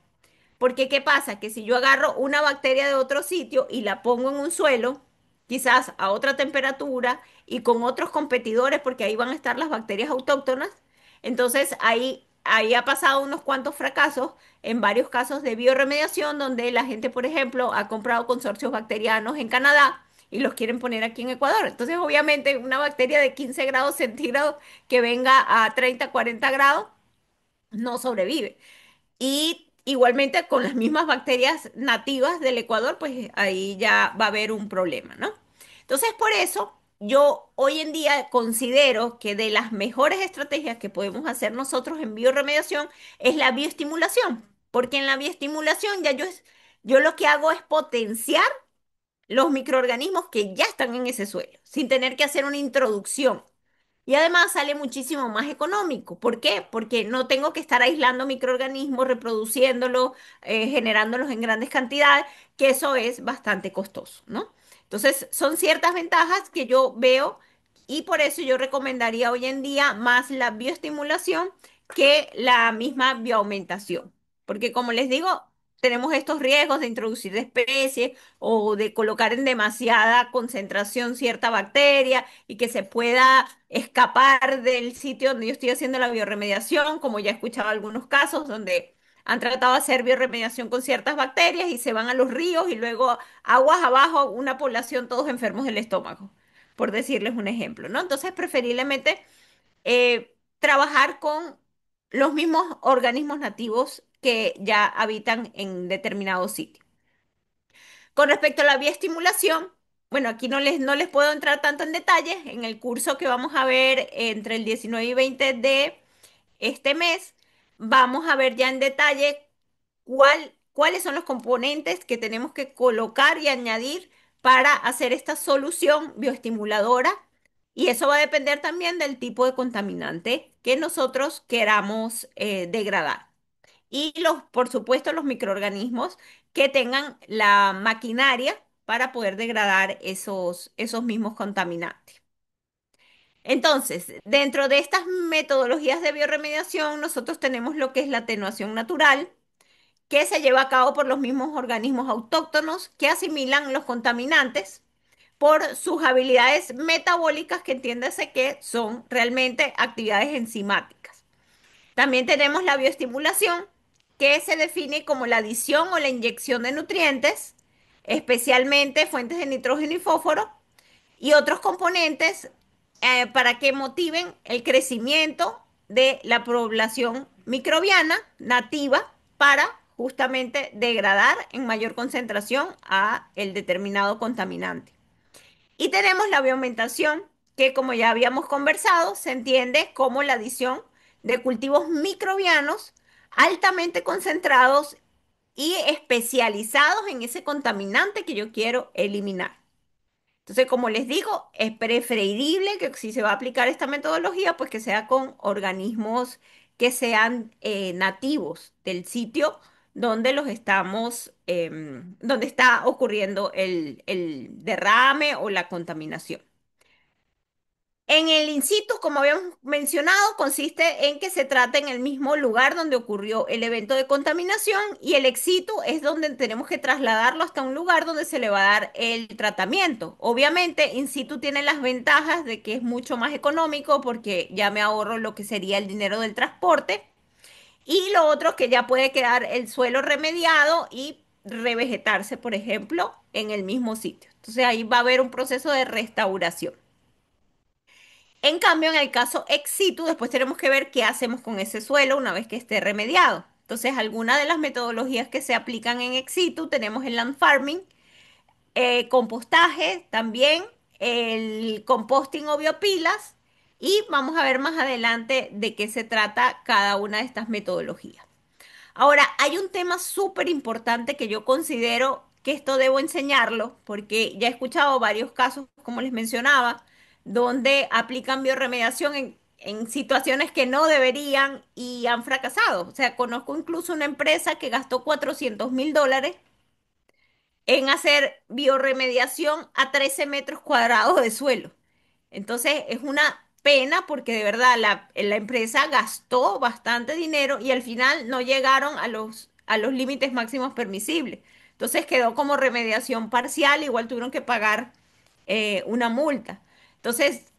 Porque ¿qué pasa? Que si yo agarro una bacteria de otro sitio y la pongo en un suelo, quizás a otra temperatura y con otros competidores, porque ahí van a estar las bacterias autóctonas, entonces ahí ha pasado unos cuantos fracasos en varios casos de biorremediación, donde la gente, por ejemplo, ha comprado consorcios bacterianos en Canadá y los quieren poner aquí en Ecuador. Entonces, obviamente, una bacteria de 15 grados centígrados que venga a 30, 40 grados no sobrevive. Y igualmente con las mismas bacterias nativas del Ecuador, pues ahí ya va a haber un problema, ¿no? Entonces, por eso yo hoy en día considero que de las mejores estrategias que podemos hacer nosotros en bioremediación es la bioestimulación, porque en la bioestimulación yo lo que hago es potenciar los microorganismos que ya están en ese suelo, sin tener que hacer una introducción. Y además sale muchísimo más económico. ¿Por qué? Porque no tengo que estar aislando microorganismos, reproduciéndolos, generándolos en grandes cantidades, que eso es bastante costoso, ¿no? Entonces, son ciertas ventajas que yo veo y por eso yo recomendaría hoy en día más la bioestimulación que la misma bioaumentación. Porque como les digo, tenemos estos riesgos de introducir especies o de colocar en demasiada concentración cierta bacteria y que se pueda escapar del sitio donde yo estoy haciendo la bioremediación, como ya he escuchado algunos casos donde han tratado de hacer bioremediación con ciertas bacterias y se van a los ríos y luego aguas abajo una población todos enfermos del estómago, por decirles un ejemplo, ¿no? Entonces, preferiblemente trabajar con los mismos organismos nativos que ya habitan en determinado sitio. Con respecto a la bioestimulación, bueno, aquí no les puedo entrar tanto en detalles. En el curso que vamos a ver entre el 19 y 20 de este mes, vamos a ver ya en detalle cuáles son los componentes que tenemos que colocar y añadir para hacer esta solución bioestimuladora. Y eso va a depender también del tipo de contaminante que nosotros queramos degradar. Y por supuesto, los microorganismos que tengan la maquinaria para poder degradar esos mismos contaminantes. Entonces, dentro de estas metodologías de bioremediación, nosotros tenemos lo que es la atenuación natural, que se lleva a cabo por los mismos organismos autóctonos que asimilan los contaminantes por sus habilidades metabólicas, que entiéndase que son realmente actividades enzimáticas. También tenemos la bioestimulación, que se define como la adición o la inyección de nutrientes, especialmente fuentes de nitrógeno y fósforo, y otros componentes para que motiven el crecimiento de la población microbiana nativa para justamente degradar en mayor concentración a el determinado contaminante. Y tenemos la bioaumentación, que como ya habíamos conversado, se entiende como la adición de cultivos microbianos altamente concentrados y especializados en ese contaminante que yo quiero eliminar. Entonces, como les digo, es preferible que si se va a aplicar esta metodología, pues que sea con organismos que sean nativos del sitio donde los estamos, donde está ocurriendo el derrame o la contaminación. En el in situ, como habíamos mencionado, consiste en que se trata en el mismo lugar donde ocurrió el evento de contaminación, y el ex situ es donde tenemos que trasladarlo hasta un lugar donde se le va a dar el tratamiento. Obviamente, in situ tiene las ventajas de que es mucho más económico porque ya me ahorro lo que sería el dinero del transporte, y lo otro es que ya puede quedar el suelo remediado y revegetarse, por ejemplo, en el mismo sitio. Entonces ahí va a haber un proceso de restauración. En cambio, en el caso ex situ, después tenemos que ver qué hacemos con ese suelo una vez que esté remediado. Entonces, algunas de las metodologías que se aplican en ex situ, tenemos el land farming, compostaje también, el composting o biopilas, y vamos a ver más adelante de qué se trata cada una de estas metodologías. Ahora, hay un tema súper importante que yo considero que esto debo enseñarlo, porque ya he escuchado varios casos, como les mencionaba, donde aplican bioremediación en situaciones que no deberían y han fracasado. O sea, conozco incluso una empresa que gastó $400.000 en hacer bioremediación a 13 metros cuadrados de suelo. Entonces es una pena porque de verdad la empresa gastó bastante dinero y al final no llegaron a los límites máximos permisibles. Entonces quedó como remediación parcial, igual tuvieron que pagar una multa. Entonces,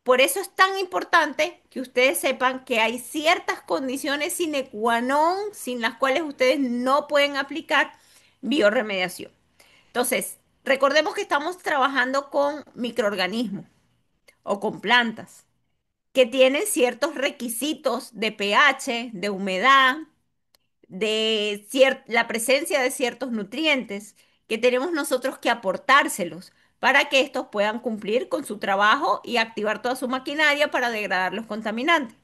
por eso es tan importante que ustedes sepan que hay ciertas condiciones sine qua non sin las cuales ustedes no pueden aplicar bioremediación. Entonces, recordemos que estamos trabajando con microorganismos o con plantas que tienen ciertos requisitos de pH, de humedad, de la presencia de ciertos nutrientes que tenemos nosotros que aportárselos para que estos puedan cumplir con su trabajo y activar toda su maquinaria para degradar los contaminantes.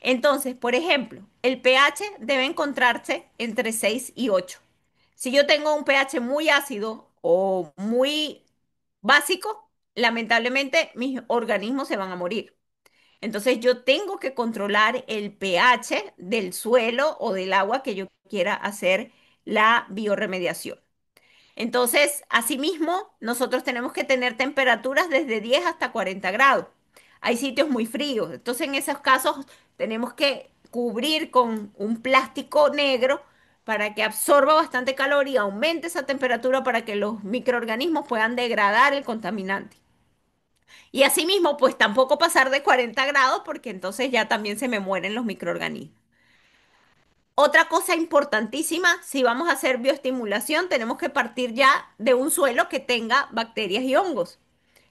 Entonces, por ejemplo, el pH debe encontrarse entre 6 y 8. Si yo tengo un pH muy ácido o muy básico, lamentablemente mis organismos se van a morir. Entonces yo tengo que controlar el pH del suelo o del agua que yo quiera hacer la bioremediación. Entonces, asimismo, nosotros tenemos que tener temperaturas desde 10 hasta 40 grados. hay sitios muy fríos. Entonces, en esos casos tenemos que cubrir con un plástico negro para que absorba bastante calor y aumente esa temperatura para que los microorganismos puedan degradar el contaminante. Y asimismo, pues tampoco pasar de 40 grados porque entonces ya también se me mueren los microorganismos. Otra cosa importantísima, si vamos a hacer bioestimulación, tenemos que partir ya de un suelo que tenga bacterias y hongos.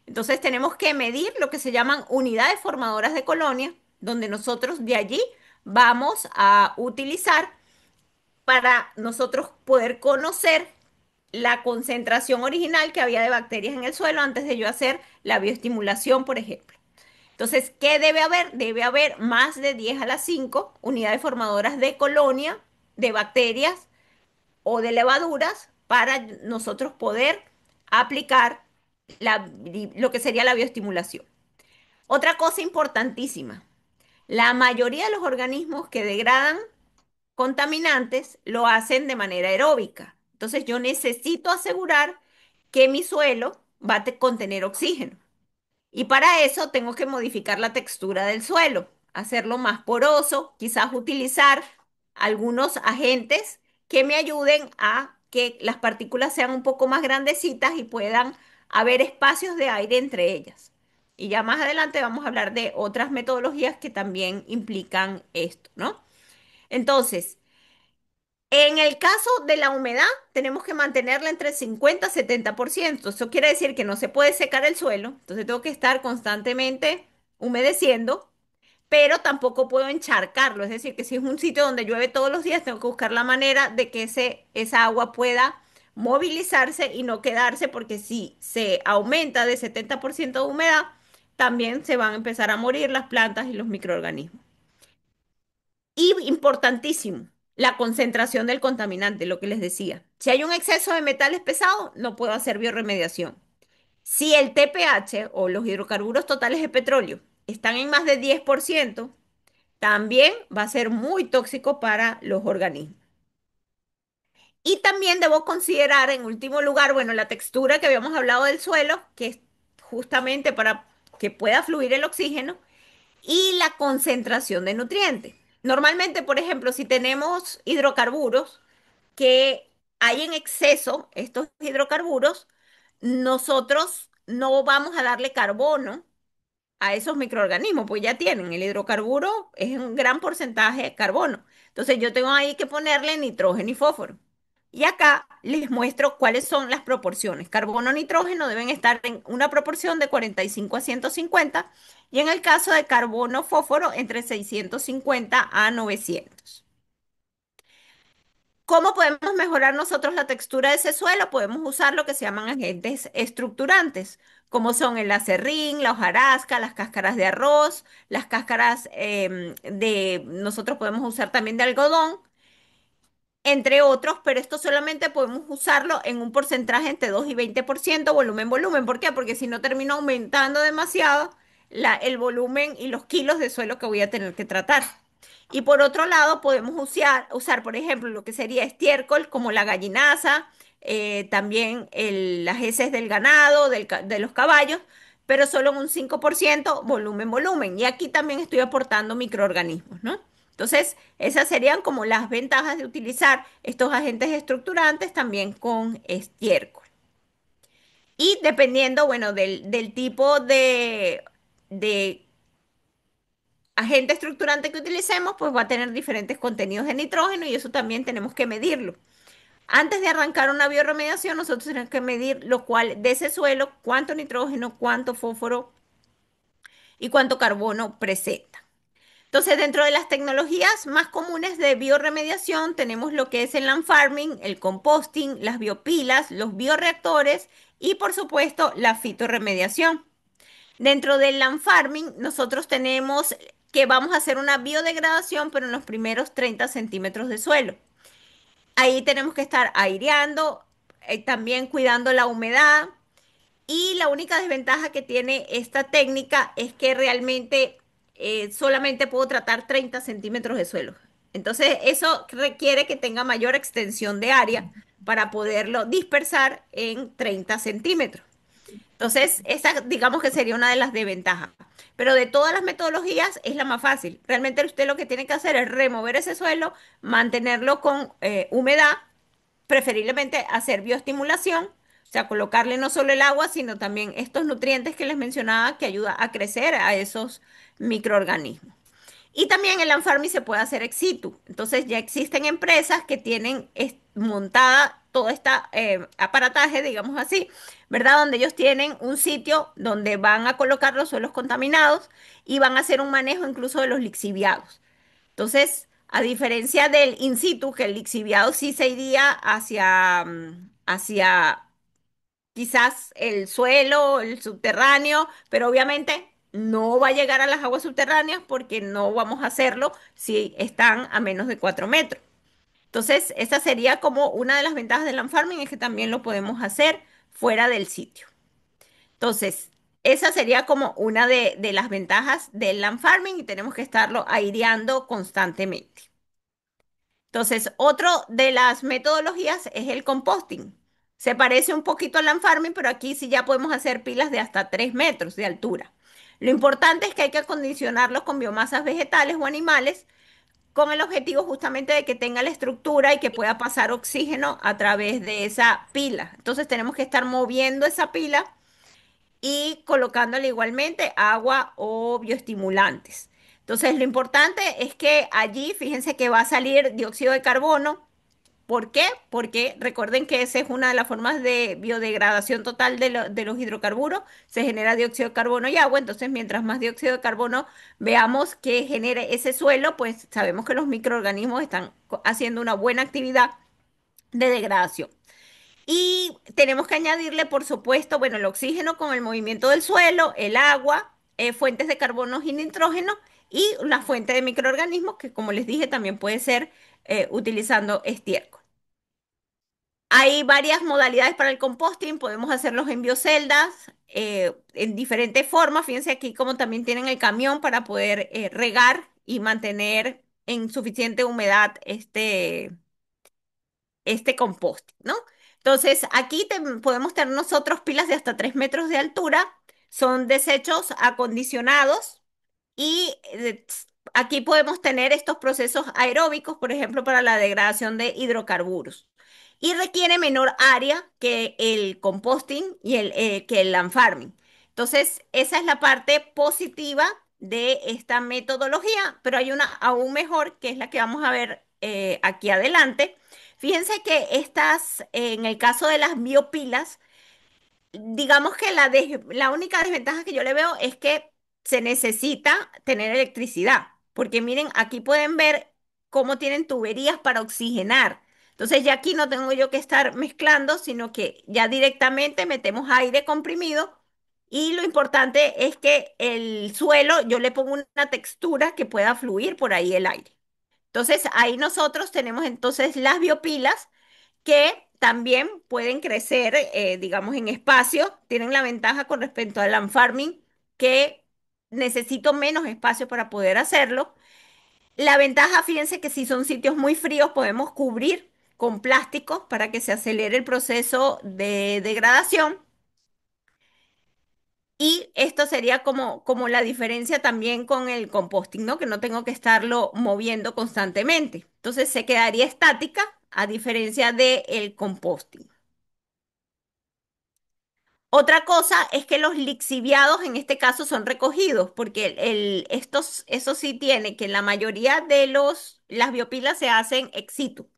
Entonces tenemos que medir lo que se llaman unidades formadoras de colonia, donde nosotros de allí vamos a utilizar para nosotros poder conocer la concentración original que había de bacterias en el suelo antes de yo hacer la bioestimulación, por ejemplo. Entonces, ¿qué debe haber? Debe haber más de 10 a la 5 unidades formadoras de colonia de bacterias o de levaduras para nosotros poder aplicar lo que sería la bioestimulación. Otra cosa importantísima, la mayoría de los organismos que degradan contaminantes lo hacen de manera aeróbica. Entonces yo necesito asegurar que mi suelo va a contener oxígeno. Y para eso tengo que modificar la textura del suelo, hacerlo más poroso, quizás utilizar algunos agentes que me ayuden a que las partículas sean un poco más grandecitas y puedan haber espacios de aire entre ellas. Y ya más adelante vamos a hablar de otras metodologías que también implican esto, ¿no? Entonces, en el caso de la humedad, tenemos que mantenerla entre 50 y 70%. Eso quiere decir que no se puede secar el suelo, entonces tengo que estar constantemente humedeciendo, pero tampoco puedo encharcarlo. Es decir, que si es un sitio donde llueve todos los días, tengo que buscar la manera de que esa agua pueda movilizarse y no quedarse, porque si se aumenta de 70% de humedad, también se van a empezar a morir las plantas y los microorganismos. Y importantísimo, la concentración del contaminante, lo que les decía. Si hay un exceso de metales pesados, no puedo hacer biorremediación. Si el TPH o los hidrocarburos totales de petróleo están en más de 10%, también va a ser muy tóxico para los organismos. Y también debo considerar, en último lugar, bueno, la textura que habíamos hablado del suelo, que es justamente para que pueda fluir el oxígeno y la concentración de nutrientes. Normalmente, por ejemplo, si tenemos hidrocarburos que hay en exceso, estos hidrocarburos, nosotros no vamos a darle carbono a esos microorganismos, pues ya tienen, el hidrocarburo es un gran porcentaje de carbono. Entonces yo tengo ahí que ponerle nitrógeno y fósforo. Y acá les muestro cuáles son las proporciones. Carbono-nitrógeno deben estar en una proporción de 45 a 150 y en el caso de carbono-fósforo entre 650 a 900. ¿Cómo podemos mejorar nosotros la textura de ese suelo? Podemos usar lo que se llaman agentes estructurantes, como son el acerrín, la hojarasca, las cáscaras de arroz, las cáscaras nosotros podemos usar también de algodón, entre otros, pero esto solamente podemos usarlo en un porcentaje entre 2 y 20% volumen-volumen. ¿Por qué? Porque si no termino aumentando demasiado el volumen y los kilos de suelo que voy a tener que tratar. Y por otro lado, podemos usar, por ejemplo, lo que sería estiércol, como la gallinaza, también las heces del ganado, de los caballos, pero solo en un 5% volumen-volumen. Y aquí también estoy aportando microorganismos, ¿no? Entonces, esas serían como las ventajas de utilizar estos agentes estructurantes también con estiércol. Y dependiendo, bueno, del tipo de agente estructurante que utilicemos, pues va a tener diferentes contenidos de nitrógeno y eso también tenemos que medirlo. Antes de arrancar una bioremediación, nosotros tenemos que medir lo cual de ese suelo, cuánto nitrógeno, cuánto fósforo y cuánto carbono presenta. Entonces, dentro de las tecnologías más comunes de bioremediación, tenemos lo que es el land farming, el composting, las biopilas, los bioreactores y, por supuesto, la fitorremediación. Dentro del land farming, nosotros tenemos que vamos a hacer una biodegradación, pero en los primeros 30 centímetros de suelo. Ahí tenemos que estar aireando, también cuidando la humedad. Y la única desventaja que tiene esta técnica es que realmente solamente puedo tratar 30 centímetros de suelo. Entonces, eso requiere que tenga mayor extensión de área para poderlo dispersar en 30 centímetros. Entonces, esa digamos que sería una de las desventajas. pero de todas las metodologías es la más fácil. Realmente usted lo que tiene que hacer es remover ese suelo, mantenerlo con humedad, preferiblemente hacer bioestimulación, o sea, colocarle no solo el agua, sino también estos nutrientes que les mencionaba que ayuda a crecer a esos microorganismos. Y también el Lanfarmi se puede hacer ex situ. Entonces ya existen empresas que tienen montada todo este aparataje, digamos así, ¿verdad? Donde ellos tienen un sitio donde van a colocar los suelos contaminados y van a hacer un manejo incluso de los lixiviados. Entonces, a diferencia del in situ, que el lixiviado sí se iría hacia quizás el suelo, el subterráneo, pero obviamente no va a llegar a las aguas subterráneas porque no vamos a hacerlo si están a menos de 4 metros. Entonces, esa sería como una de las ventajas del land farming, es que también lo podemos hacer fuera del sitio. Entonces, esa sería como una de las ventajas del land farming y tenemos que estarlo aireando constantemente. Entonces, otro de las metodologías es el composting. Se parece un poquito al land farming, pero aquí sí ya podemos hacer pilas de hasta 3 metros de altura. Lo importante es que hay que acondicionarlos con biomasas vegetales o animales con el objetivo justamente de que tenga la estructura y que pueda pasar oxígeno a través de esa pila. Entonces tenemos que estar moviendo esa pila y colocándole igualmente agua o bioestimulantes. Entonces, lo importante es que allí, fíjense que va a salir dióxido de carbono. ¿Por qué? Porque recuerden que esa es una de las formas de biodegradación total de los hidrocarburos. Se genera dióxido de carbono y agua. Entonces, mientras más dióxido de carbono veamos que genere ese suelo, pues sabemos que los microorganismos están haciendo una buena actividad de degradación. Y tenemos que añadirle, por supuesto, bueno, el oxígeno con el movimiento del suelo, el agua, fuentes de carbono y nitrógeno y la fuente de microorganismos que, como les dije, también puede ser utilizando estiércol. Hay varias modalidades para el composting, podemos hacerlos en bioceldas, en diferentes formas. Fíjense aquí como también tienen el camión para poder regar y mantener en suficiente humedad este compost, ¿no? Entonces, aquí podemos tener nosotros pilas de hasta 3 metros de altura, son desechos acondicionados y aquí podemos tener estos procesos aeróbicos, por ejemplo, para la degradación de hidrocarburos. Y requiere menor área que el composting y que el land farming. Entonces, esa es la parte positiva de esta metodología, pero hay una aún mejor, que es la que vamos a ver aquí adelante. Fíjense que en el caso de las biopilas, digamos que la única desventaja que yo le veo es que se necesita tener electricidad, porque miren, aquí pueden ver cómo tienen tuberías para oxigenar. Entonces ya aquí no tengo yo que estar mezclando, sino que ya directamente metemos aire comprimido y lo importante es que el suelo, yo le pongo una textura que pueda fluir por ahí el aire. Entonces ahí nosotros tenemos entonces las biopilas que también pueden crecer, digamos, en espacio. Tienen la ventaja con respecto al land farming, que necesito menos espacio para poder hacerlo. La ventaja, fíjense que si son sitios muy fríos, podemos cubrir con plásticos para que se acelere el proceso de degradación. Y esto sería como la diferencia también con el composting, ¿no? Que no tengo que estarlo moviendo constantemente. Entonces se quedaría estática a diferencia del composting. Otra cosa es que los lixiviados en este caso son recogidos, porque eso sí tiene que la mayoría de las biopilas se hacen ex situ.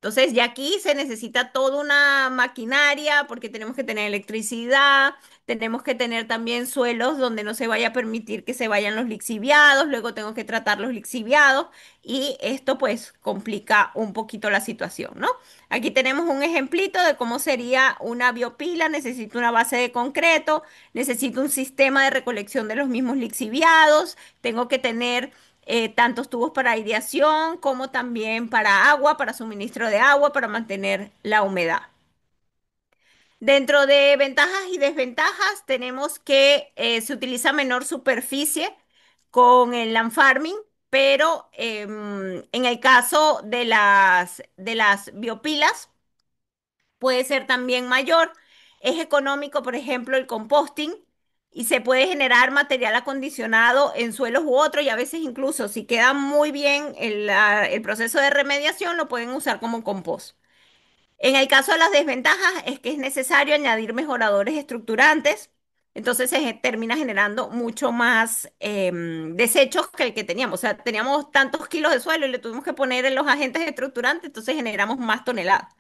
Entonces, ya aquí se necesita toda una maquinaria porque tenemos que tener electricidad, tenemos que tener también suelos donde no se vaya a permitir que se vayan los lixiviados, luego tengo que tratar los lixiviados y esto pues complica un poquito la situación, ¿no? Aquí tenemos un ejemplito de cómo sería una biopila, necesito una base de concreto, necesito un sistema de recolección de los mismos lixiviados, tengo que tener tantos tubos para aireación como también para agua, para suministro de agua, para mantener la humedad. Dentro de ventajas y desventajas tenemos que se utiliza menor superficie con el land farming, pero en el caso de las biopilas puede ser también mayor. Es económico, por ejemplo, el composting. y se puede generar material acondicionado en suelos u otros y a veces incluso si queda muy bien el proceso de remediación lo pueden usar como compost. En el caso de las desventajas es que es necesario añadir mejoradores estructurantes, entonces termina generando mucho más desechos que el que teníamos. O sea, teníamos tantos kilos de suelo y le tuvimos que poner en los agentes estructurantes, entonces generamos más toneladas.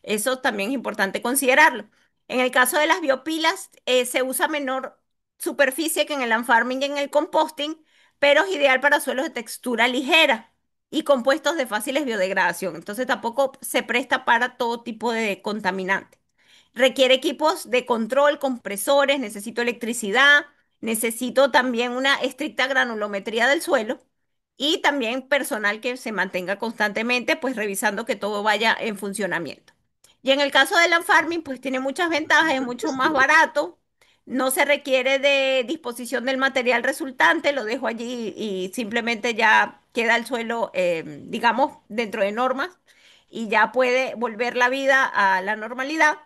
Eso también es importante considerarlo. En el caso de las biopilas, se usa menor superficie que en el land farming y en el composting, pero es ideal para suelos de textura ligera y compuestos de fáciles biodegradación. Entonces tampoco se presta para todo tipo de contaminante. Requiere equipos de control, compresores, necesito electricidad, necesito también una estricta granulometría del suelo y también personal que se mantenga constantemente, pues revisando que todo vaya en funcionamiento. Y en el caso del land farming, pues tiene muchas ventajas, es mucho más barato, no se requiere de disposición del material resultante, lo dejo allí y simplemente ya queda el suelo, digamos, dentro de normas y ya puede volver la vida a la normalidad.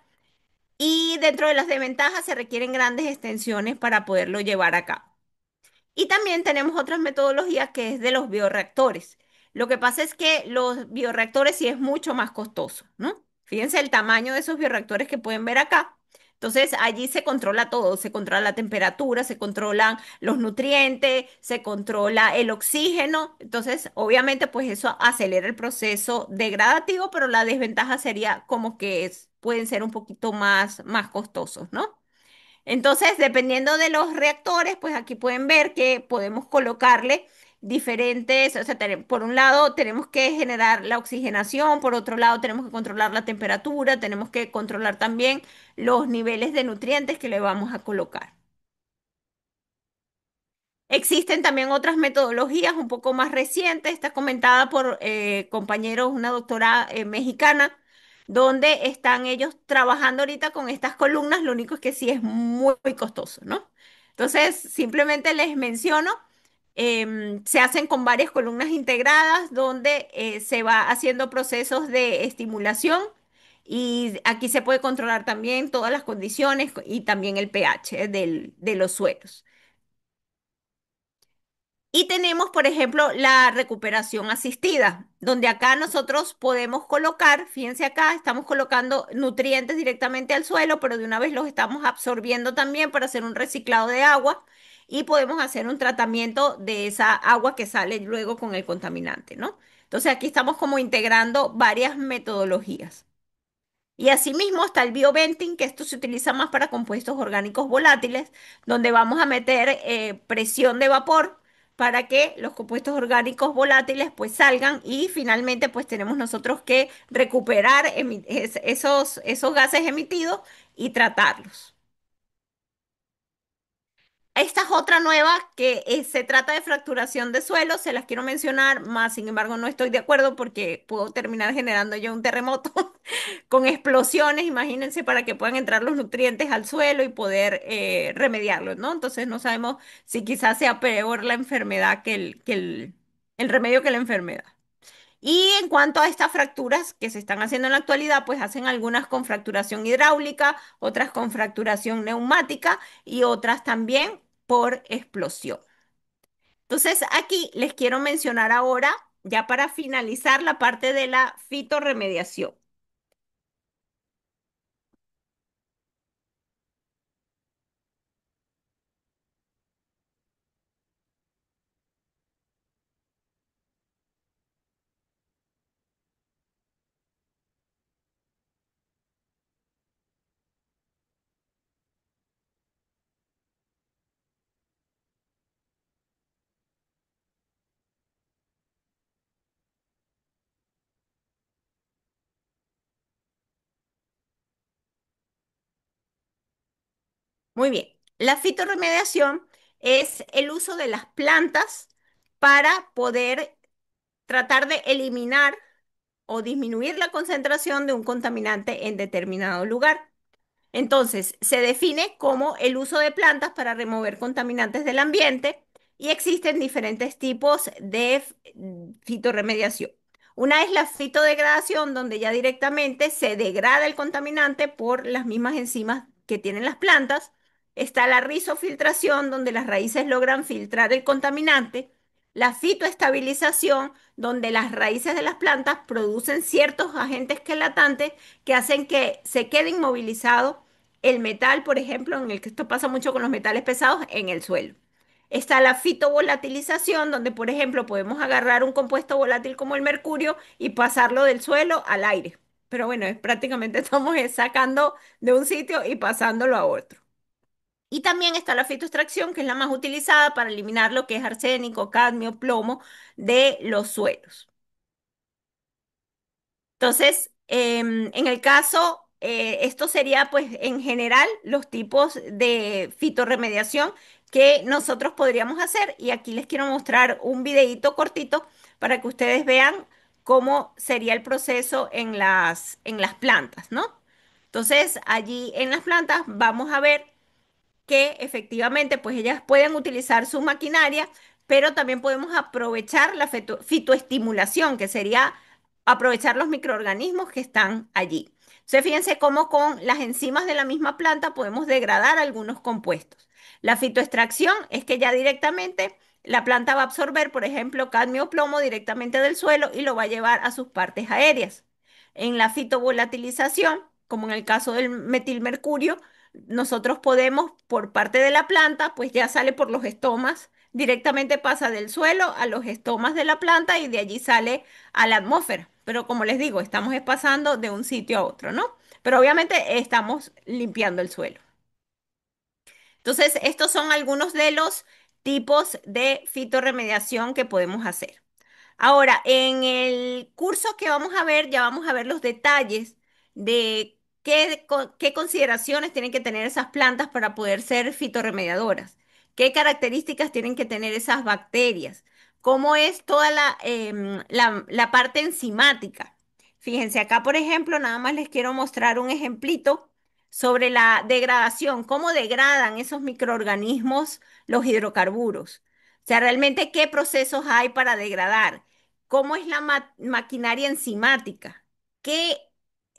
Y dentro de las desventajas se requieren grandes extensiones para poderlo llevar a cabo. Y también tenemos otras metodologías que es de los bioreactores. Lo que pasa es que los bioreactores sí es mucho más costoso, ¿no? Fíjense el tamaño de esos bioreactores que pueden ver acá. Entonces allí se controla todo, se controla la temperatura, se controlan los nutrientes, se controla el oxígeno. Entonces, obviamente, pues eso acelera el proceso degradativo, pero la desventaja sería como que pueden ser un poquito más costosos, ¿no? Entonces, dependiendo de los reactores, pues aquí pueden ver que podemos colocarle diferentes, o sea, por un lado tenemos que generar la oxigenación, por otro lado tenemos que controlar la temperatura, tenemos que controlar también los niveles de nutrientes que le vamos a colocar. Existen también otras metodologías un poco más recientes, está comentada por compañeros, una doctora mexicana, donde están ellos trabajando ahorita con estas columnas, lo único es que sí es muy costoso, ¿no? Entonces, simplemente les menciono, se hacen con varias columnas integradas, donde se va haciendo procesos de estimulación y aquí se puede controlar también todas las condiciones y también el pH de los suelos. Y tenemos, por ejemplo, la recuperación asistida, donde acá nosotros podemos colocar, fíjense acá, estamos colocando nutrientes directamente al suelo, pero de una vez los estamos absorbiendo también para hacer un reciclado de agua y podemos hacer un tratamiento de esa agua que sale luego con el contaminante, ¿no? Entonces aquí estamos como integrando varias metodologías. Y asimismo está el bioventing, que esto se utiliza más para compuestos orgánicos volátiles, donde vamos a meter presión de vapor para que los compuestos orgánicos volátiles pues salgan y finalmente pues tenemos nosotros que recuperar esos gases emitidos y tratarlos. Esta es otra nueva que se trata de fracturación de suelo, se las quiero mencionar, más sin embargo no estoy de acuerdo porque puedo terminar generando yo un terremoto con explosiones, imagínense, para que puedan entrar los nutrientes al suelo y poder remediarlo, ¿no? Entonces no sabemos si quizás sea peor la enfermedad el remedio que la enfermedad. Y en cuanto a estas fracturas que se están haciendo en la actualidad, pues hacen algunas con fracturación hidráulica, otras con fracturación neumática y otras también por explosión. Entonces, aquí les quiero mencionar ahora, ya para finalizar, la parte de la fitorremediación. Muy bien. La fitorremediación es el uso de las plantas para poder tratar de eliminar o disminuir la concentración de un contaminante en determinado lugar. Entonces, se define como el uso de plantas para remover contaminantes del ambiente y existen diferentes tipos de fitorremediación. Una es la fitodegradación, donde ya directamente se degrada el contaminante por las mismas enzimas que tienen las plantas. está la rizofiltración, donde las raíces logran filtrar el contaminante, la fitoestabilización, donde las raíces de las plantas producen ciertos agentes quelatantes que hacen que se quede inmovilizado el metal, por ejemplo, en el que esto pasa mucho con los metales pesados, en el suelo. Está la fitovolatilización, donde, por ejemplo, podemos agarrar un compuesto volátil como el mercurio y pasarlo del suelo al aire. Pero bueno, es prácticamente estamos sacando de un sitio y pasándolo a otro. Y también está la fitoextracción, que es la más utilizada para eliminar lo que es arsénico, cadmio, plomo de los suelos. Entonces, en el caso, esto sería pues en general los tipos de fitorremediación que nosotros podríamos hacer. Y aquí les quiero mostrar un videíto cortito para que ustedes vean cómo sería el proceso en las plantas, ¿no? Entonces, allí en las plantas vamos a ver que efectivamente pues ellas pueden utilizar su maquinaria, pero también podemos aprovechar la fitoestimulación, que sería aprovechar los microorganismos que están allí. Entonces, fíjense cómo con las enzimas de la misma planta podemos degradar algunos compuestos. La fitoextracción es que ya directamente la planta va a absorber, por ejemplo, cadmio o plomo directamente del suelo y lo va a llevar a sus partes aéreas. En la fitovolatilización, como en el caso del metilmercurio, nosotros podemos, por parte de la planta, pues ya sale por los estomas, directamente pasa del suelo a los estomas de la planta y de allí sale a la atmósfera. Pero como les digo, estamos pasando de un sitio a otro, ¿no? Pero obviamente estamos limpiando el suelo. Entonces, estos son algunos de los tipos de fitorremediación que podemos hacer. Ahora, en el curso que vamos a ver, ya vamos a ver los detalles de qué consideraciones tienen que tener esas plantas para poder ser fitorremediadoras, qué características tienen que tener esas bacterias, cómo es toda la parte enzimática. Fíjense, acá, por ejemplo, nada más les quiero mostrar un ejemplito sobre la degradación, cómo degradan esos microorganismos los hidrocarburos. O sea, realmente qué procesos hay para degradar, cómo es la maquinaria enzimática, qué,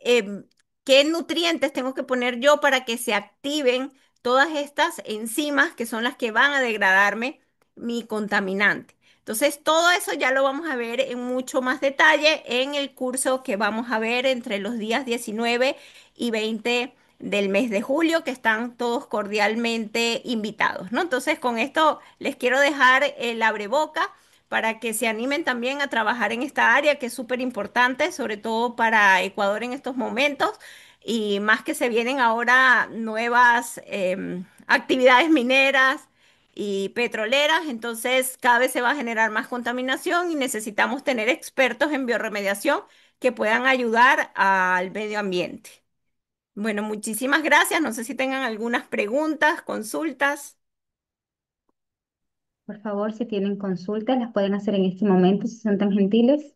em, qué nutrientes tengo que poner yo para que se activen todas estas enzimas que son las que van a degradarme mi contaminante. Entonces, todo eso ya lo vamos a ver en mucho más detalle en el curso que vamos a ver entre los días 19 y 20 del mes de julio, que están todos cordialmente invitados, ¿no? Entonces, con esto les quiero dejar el abreboca para que se animen también a trabajar en esta área que es súper importante, sobre todo para Ecuador en estos momentos, y más que se vienen ahora nuevas actividades mineras y petroleras, entonces cada vez se va a generar más contaminación y necesitamos tener expertos en biorremediación que puedan ayudar al medio ambiente. Bueno, muchísimas gracias. No sé si tengan algunas preguntas, consultas. Por favor, si tienen consultas, las pueden hacer en este momento, si son tan gentiles.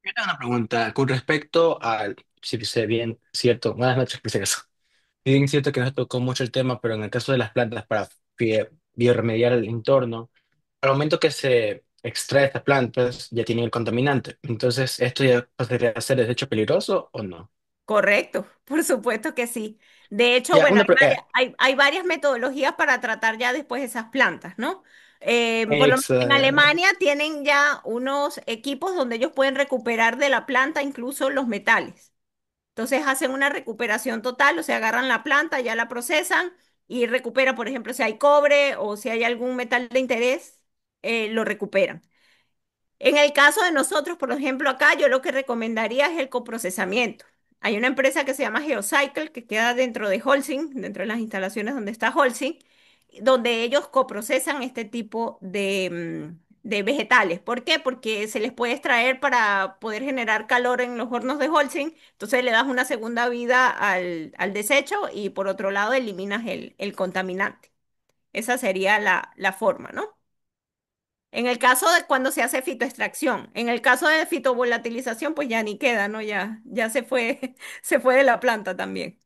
Yo tengo una pregunta con respecto al, si sé bien cierto, buenas noches por si acaso. Si bien es cierto que no tocó mucho el tema, pero en el caso de las plantas para bioremediar el entorno, al momento que se extrae estas plantas ya tienen el contaminante. Entonces, ¿esto ya pasaría a ser desecho peligroso o no? Correcto, por supuesto que sí. De hecho, Ya, bueno, hay varias metodologías para tratar ya después esas plantas, ¿no? Por lo menos en exa- Alemania tienen ya unos equipos donde ellos pueden recuperar de la planta incluso los metales. Entonces hacen una recuperación total, o sea, agarran la planta, ya la procesan y recupera, por ejemplo, si hay cobre o si hay algún metal de interés, lo recuperan. En el caso de nosotros, por ejemplo, acá yo lo que recomendaría es el coprocesamiento. Hay una empresa que se llama Geocycle que queda dentro de Holcim, dentro de las instalaciones donde está Holcim, donde ellos coprocesan este tipo de vegetales. ¿Por qué? Porque se les puede extraer para poder generar calor en los hornos de Holcim, entonces le das una segunda vida al desecho y por otro lado eliminas el contaminante. Esa sería la forma, ¿no? En el caso de cuando se hace fitoextracción, en el caso de fitovolatilización, pues ya ni queda, ¿no? Ya se fue, se fue de la planta también.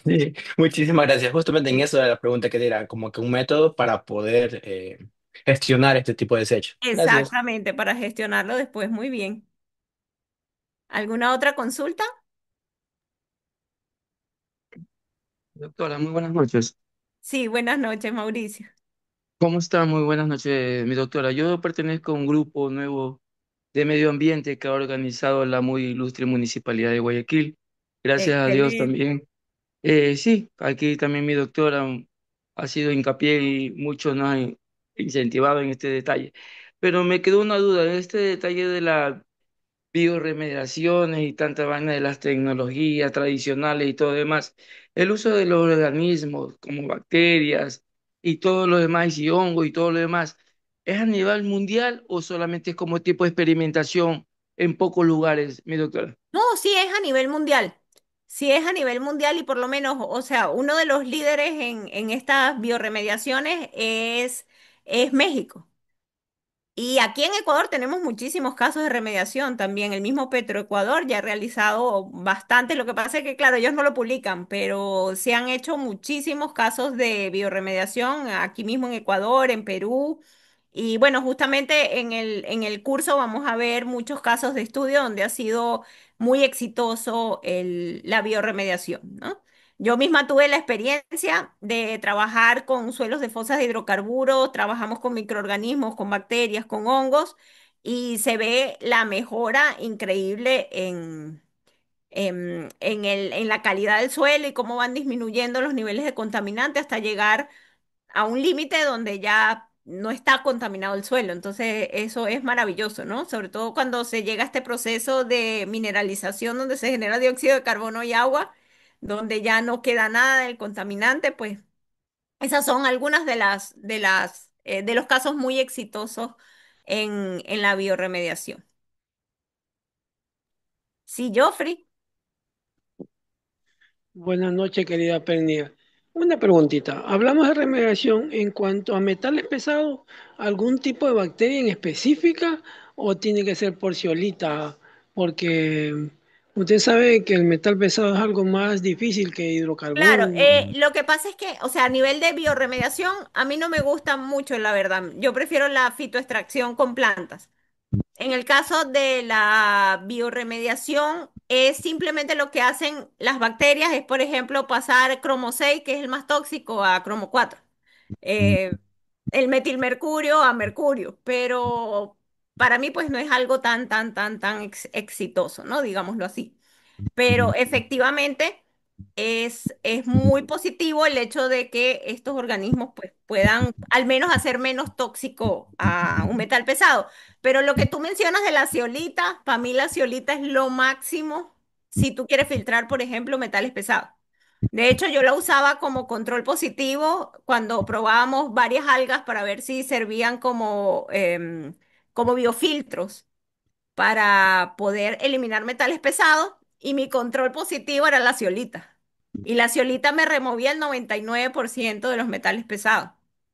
Sí, muchísimas gracias. Justamente en eso era la pregunta que era, como que un método para poder gestionar este tipo de desechos. Gracias. Exactamente, para gestionarlo después, muy bien. ¿Alguna otra consulta? Doctora, muy buenas noches. Sí, buenas noches, Mauricio. ¿Cómo está? Muy buenas noches, mi doctora. Yo pertenezco a un grupo nuevo de medio ambiente que ha organizado la muy ilustre Municipalidad de Guayaquil. Gracias a Dios Excelente. también. Sí, aquí también mi doctora ha sido hincapié y mucho nos ha incentivado en este detalle. Pero me quedó una duda, en este detalle de la bioremediaciones y tanta vaina de las tecnologías tradicionales y todo demás. El uso de los organismos como bacterias y todo lo demás, y hongo y todo lo demás, ¿es a nivel mundial o solamente es como tipo de experimentación en pocos lugares, mi doctora? No, sí es a nivel mundial. Sí es a nivel mundial y por lo menos, o sea, uno de los líderes en estas bioremediaciones es México. Y aquí en Ecuador tenemos muchísimos casos de remediación también. El mismo Petroecuador ya ha realizado bastante. Lo que pasa es que, claro, ellos no lo publican, pero se han hecho muchísimos casos de bioremediación aquí mismo en Ecuador, en Perú. Y bueno, justamente en el curso vamos a ver muchos casos de estudio donde ha sido muy exitoso la bioremediación, ¿no? Yo misma tuve la experiencia de trabajar con suelos de fosas de hidrocarburos, trabajamos con microorganismos, con bacterias, con hongos, y se ve la mejora increíble en la calidad del suelo y cómo van disminuyendo los niveles de contaminantes hasta llegar a un límite donde ya no está contaminado el suelo. Entonces, eso es maravilloso, ¿no? Sobre todo cuando se llega a este proceso de mineralización donde se genera dióxido de carbono y agua, donde ya no queda nada del contaminante, pues esas son algunas de los casos muy exitosos en la bioremediación. Sí, Joffrey. Buenas noches, querida Pernia. Una preguntita. Hablamos de remediación en cuanto a metales pesados, ¿algún tipo de bacteria en específica o tiene que ser porciolita? Porque usted sabe que el metal pesado es algo más difícil que Claro, hidrocarburos. lo que pasa es que, o sea, a nivel de bioremediación, a mí no me gusta mucho, la verdad. Yo prefiero la fitoextracción con plantas. En el caso de la bioremediación, es simplemente lo que hacen las bacterias, es por ejemplo pasar cromo 6, que es el más tóxico, a cromo 4. Eh, el metilmercurio a mercurio, pero para mí pues no es algo tan exitoso, ¿no? Digámoslo así. Pero efectivamente es muy positivo el hecho de que estos organismos pues, puedan al menos hacer menos tóxico a un metal pesado. Pero lo que tú mencionas de la zeolita, para mí la zeolita es lo máximo si tú quieres filtrar, por ejemplo, metales pesados. De hecho, yo la usaba como control positivo cuando probábamos varias algas para ver si servían como biofiltros para poder eliminar metales pesados y mi control positivo era la ciolita. Y la ciolita me removía el 99% de los metales pesados.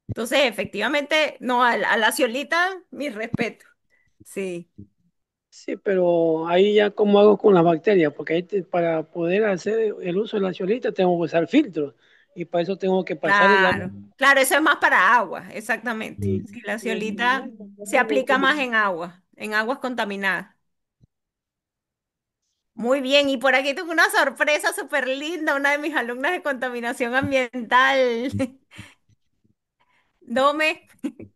Entonces, efectivamente, no, a la ciolita, mi respeto. Sí. Sí, pero ahí ya cómo hago con las bacterias, porque para poder hacer el uso de la ciolita tengo que usar filtros y para eso tengo que pasar el agua. Claro, claro, eso es más para agua, exactamente. Y, Sí, la y el ciolita se agua, aplica más en aguas contaminadas. Muy bien, y por aquí tengo una sorpresa súper linda, una de mis alumnas de contaminación ambiental. Dome,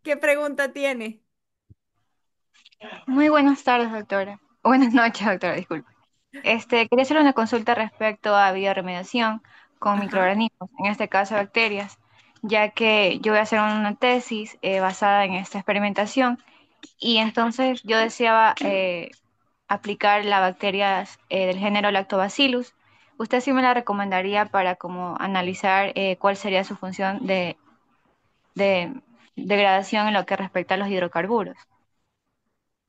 ¿qué pregunta tiene? Muy buenas tardes, doctora. Buenas noches, doctora, disculpe. Quería hacer una consulta respecto a bioremediación con Ajá. microorganismos, en este caso bacterias, ya que yo voy a hacer una tesis basada en esta experimentación y entonces yo deseaba aplicar las bacterias del género Lactobacillus. ¿Usted sí me la recomendaría para como analizar cuál sería su función de degradación en lo que respecta a los hidrocarburos?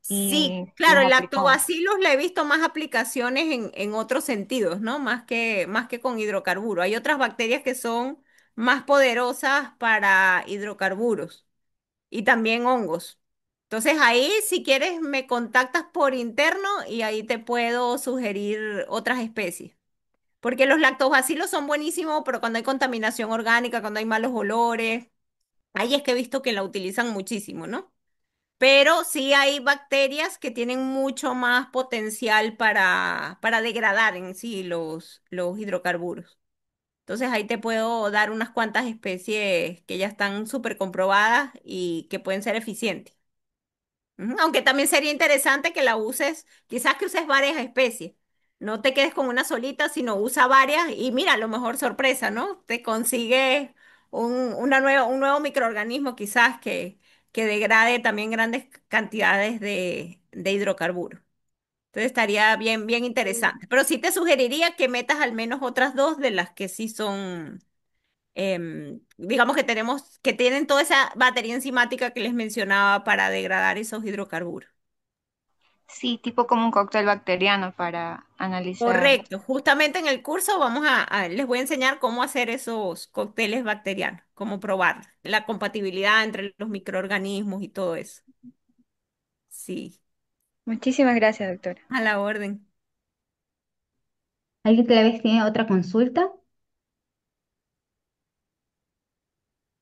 Sí, Y claro, las el aplicamos. lactobacillus le he visto más aplicaciones en otros sentidos, ¿no? Más que con hidrocarburo. Hay otras bacterias que son más poderosas para hidrocarburos y también hongos. Entonces ahí, si quieres, me contactas por interno y ahí te puedo sugerir otras especies. Porque los lactobacilos son buenísimos, pero cuando hay contaminación orgánica, cuando hay malos olores, ahí es que he visto que la utilizan muchísimo, ¿no? Pero sí hay bacterias que tienen mucho más potencial para degradar en sí los hidrocarburos. Entonces ahí te puedo dar unas cuantas especies que ya están súper comprobadas y que pueden ser eficientes. Ujú. Aunque también sería interesante que la uses, quizás que uses varias especies. No te quedes con una solita, sino usa varias y mira, a lo mejor sorpresa, ¿no? Te consigues un nuevo microorganismo quizás que degrade también grandes cantidades de hidrocarburos. Entonces estaría bien, bien interesante. Pero sí te sugeriría que metas al menos otras dos de las que sí son, digamos que tenemos, que tienen toda esa batería enzimática que les mencionaba para degradar esos hidrocarburos. Sí, tipo como un cóctel bacteriano para analizar. Correcto. Justamente en el curso les voy a enseñar cómo hacer esos cócteles bacterianos, cómo probar la compatibilidad entre los microorganismos y todo eso. Sí, Muchísimas gracias, doctora. a la orden. ¿Alguien tal vez tiene otra consulta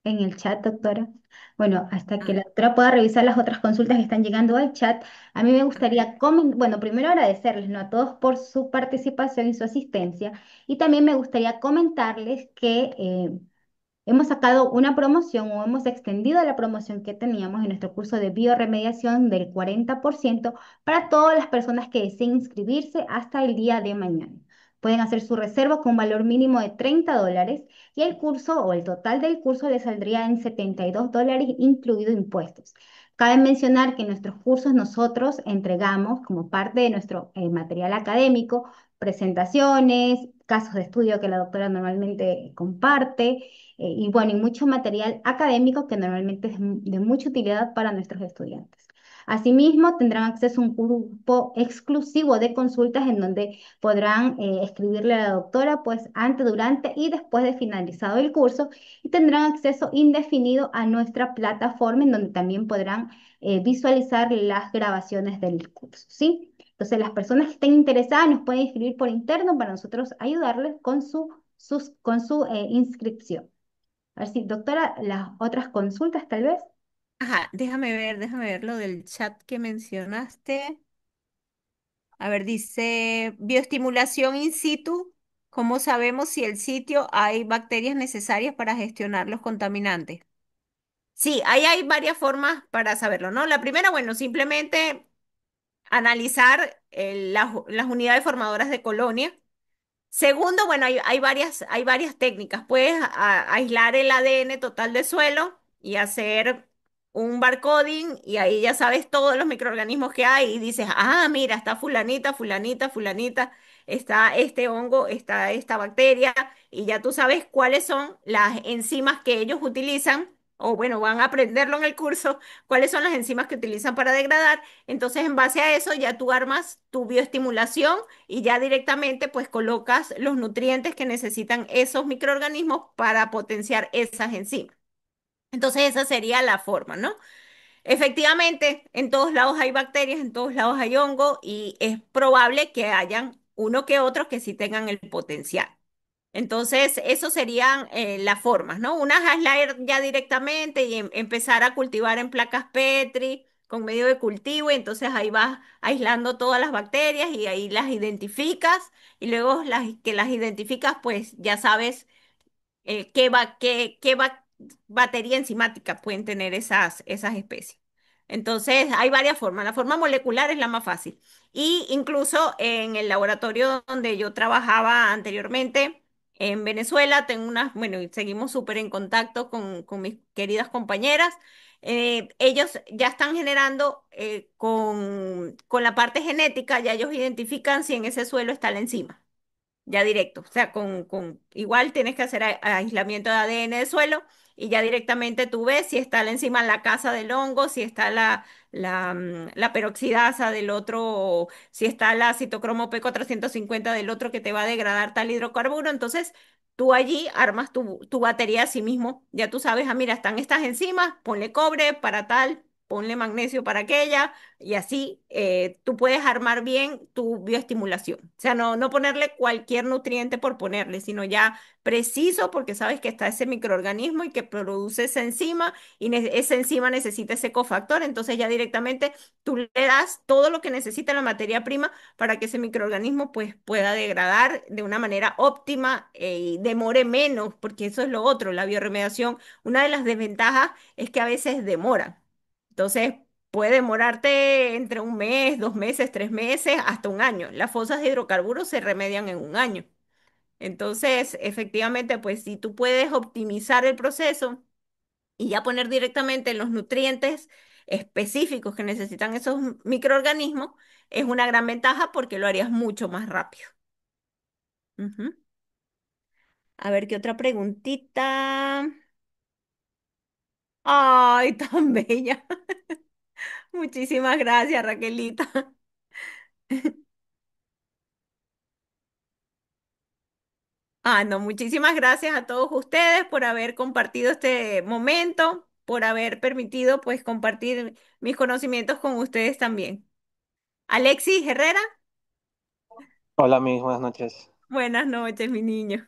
en el chat, doctora? Bueno, hasta que la Ah, doctora pueda revisar las otras consultas que están llegando al chat, a mí me ok. gustaría, bueno, primero agradecerles, ¿no? A todos por su participación y su asistencia, y también me gustaría comentarles que hemos sacado una promoción o hemos extendido la promoción que teníamos en nuestro curso de bioremediación del 40% para todas las personas que deseen inscribirse hasta el día de mañana. Pueden hacer su reserva con valor mínimo de $30 y el curso o el total del curso les saldría en $72 incluido impuestos. Cabe mencionar que en nuestros cursos nosotros entregamos como parte de nuestro material académico presentaciones, casos de estudio que la doctora normalmente comparte y bueno, y mucho material académico que normalmente es de mucha utilidad para nuestros estudiantes. Asimismo, tendrán acceso a un grupo exclusivo de consultas en donde podrán escribirle a la doctora pues antes, durante y después de finalizado el curso y tendrán acceso indefinido a nuestra plataforma en donde también podrán visualizar las grabaciones del curso, ¿sí? Entonces, las personas que estén interesadas nos pueden escribir por interno para nosotros ayudarles con su inscripción. A ver si, doctora, las otras consultas tal vez. Ajá, déjame ver lo del chat que mencionaste. A ver, dice bioestimulación in situ. ¿Cómo sabemos si el sitio hay bacterias necesarias para gestionar los contaminantes? Sí, ahí hay varias formas para saberlo, ¿no? La primera, bueno, simplemente analizar las unidades formadoras de colonia. Segundo, bueno, hay varias técnicas. Puedes aislar el ADN total de suelo y hacer un barcoding y ahí ya sabes todos los microorganismos que hay y dices, ah, mira, está fulanita, fulanita, fulanita, está este hongo, está esta bacteria y ya tú sabes cuáles son las enzimas que ellos utilizan. O bueno, van a aprenderlo en el curso, cuáles son las enzimas que utilizan para degradar. Entonces, en base a eso, ya tú armas tu bioestimulación y ya directamente pues colocas los nutrientes que necesitan esos microorganismos para potenciar esas enzimas. Entonces esa sería la forma, ¿no? Efectivamente, en todos lados hay bacterias, en todos lados hay hongo y es probable que hayan uno que otro que sí tengan el potencial. Entonces, eso serían las formas, ¿no? Unas aislar ya directamente y empezar a cultivar en placas Petri con medio de cultivo y entonces ahí vas aislando todas las bacterias y ahí las identificas y luego que las identificas, pues ya sabes qué batería enzimática pueden tener esas especies. Entonces, hay varias formas. La forma molecular es la más fácil. Y incluso en el laboratorio donde yo trabajaba anteriormente, en Venezuela, tengo bueno, y seguimos súper en contacto con mis queridas compañeras. Ellos ya están generando con la parte genética, ya ellos identifican si en ese suelo está la enzima ya directo. O sea, igual tienes que hacer aislamiento de ADN de suelo y ya directamente tú ves si está encima la casa del hongo, si está la peroxidasa del otro, si está la citocromo P450 del otro que te va a degradar tal hidrocarburo. Entonces, tú allí armas tu batería a sí mismo. Ya tú sabes, ah, mira, están estas enzimas, ponle cobre para tal. ponle magnesio para aquella, y así tú puedes armar bien tu bioestimulación. O sea, no ponerle cualquier nutriente por ponerle, sino ya preciso porque sabes que está ese microorganismo y que produce esa enzima y esa enzima necesita ese cofactor, entonces ya directamente tú le das todo lo que necesita la materia prima para que ese microorganismo pues pueda degradar de una manera óptima y demore menos, porque eso es lo otro, la bioremediación, una de las desventajas es que a veces demora. Entonces, puede demorarte entre un mes, 2 meses, 3 meses, hasta un año. Las fosas de hidrocarburos se remedian en un año. Entonces, efectivamente, pues si tú puedes optimizar el proceso y ya poner directamente los nutrientes específicos que necesitan esos microorganismos, es una gran ventaja porque lo harías mucho más rápido. Ujú. A ver, ¿qué otra preguntita? Ay, tan bella. Muchísimas gracias, Raquelita. Ah, no, muchísimas gracias a todos ustedes por haber compartido este momento, por haber permitido pues compartir mis conocimientos con ustedes también. Alexis Herrera, Hola, mis buenas noches. buenas noches, mi niño.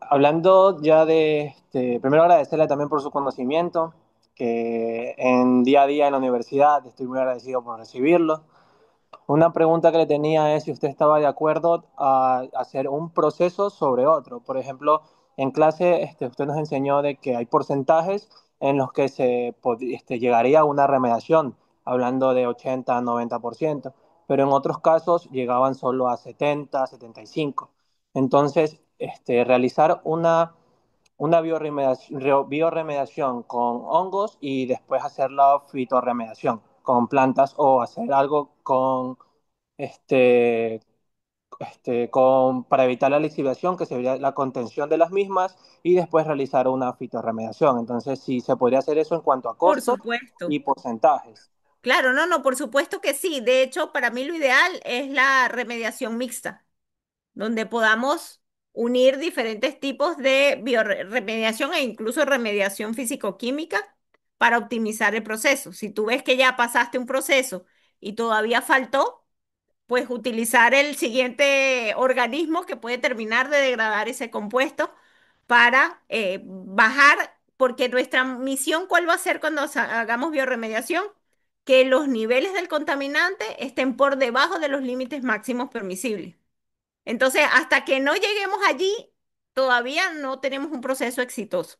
Hablando ya primero agradecerle también por su conocimiento, que en día a día en la universidad estoy muy agradecido por recibirlo. Una pregunta que le tenía es si usted estaba de acuerdo a hacer un proceso sobre otro. Por ejemplo, en clase usted nos enseñó de que hay porcentajes en los que llegaría a una remediación, hablando de 80, 90%, pero en otros casos llegaban solo a 70, 75. Entonces, realizar una bioremediación con hongos y después hacer la fitorremediación con plantas o hacer algo con este, para evitar la lixiviación, que sería la contención de las mismas, y después realizar una fitorremediación. Entonces, sí se podría hacer eso en cuanto a Por costos supuesto. y porcentajes. Claro, no, por supuesto que sí. De hecho, para mí lo ideal es la remediación mixta, donde podamos unir diferentes tipos de bioremediación e incluso remediación físico-química para optimizar el proceso. Si tú ves que ya pasaste un proceso y todavía faltó, pues utilizar el siguiente organismo que puede terminar de degradar ese compuesto para bajar, porque nuestra misión, ¿cuál va a ser cuando hagamos bioremediación? Que los niveles del contaminante estén por debajo de los límites máximos permisibles. Entonces, hasta que no lleguemos allí, todavía no tenemos un proceso exitoso.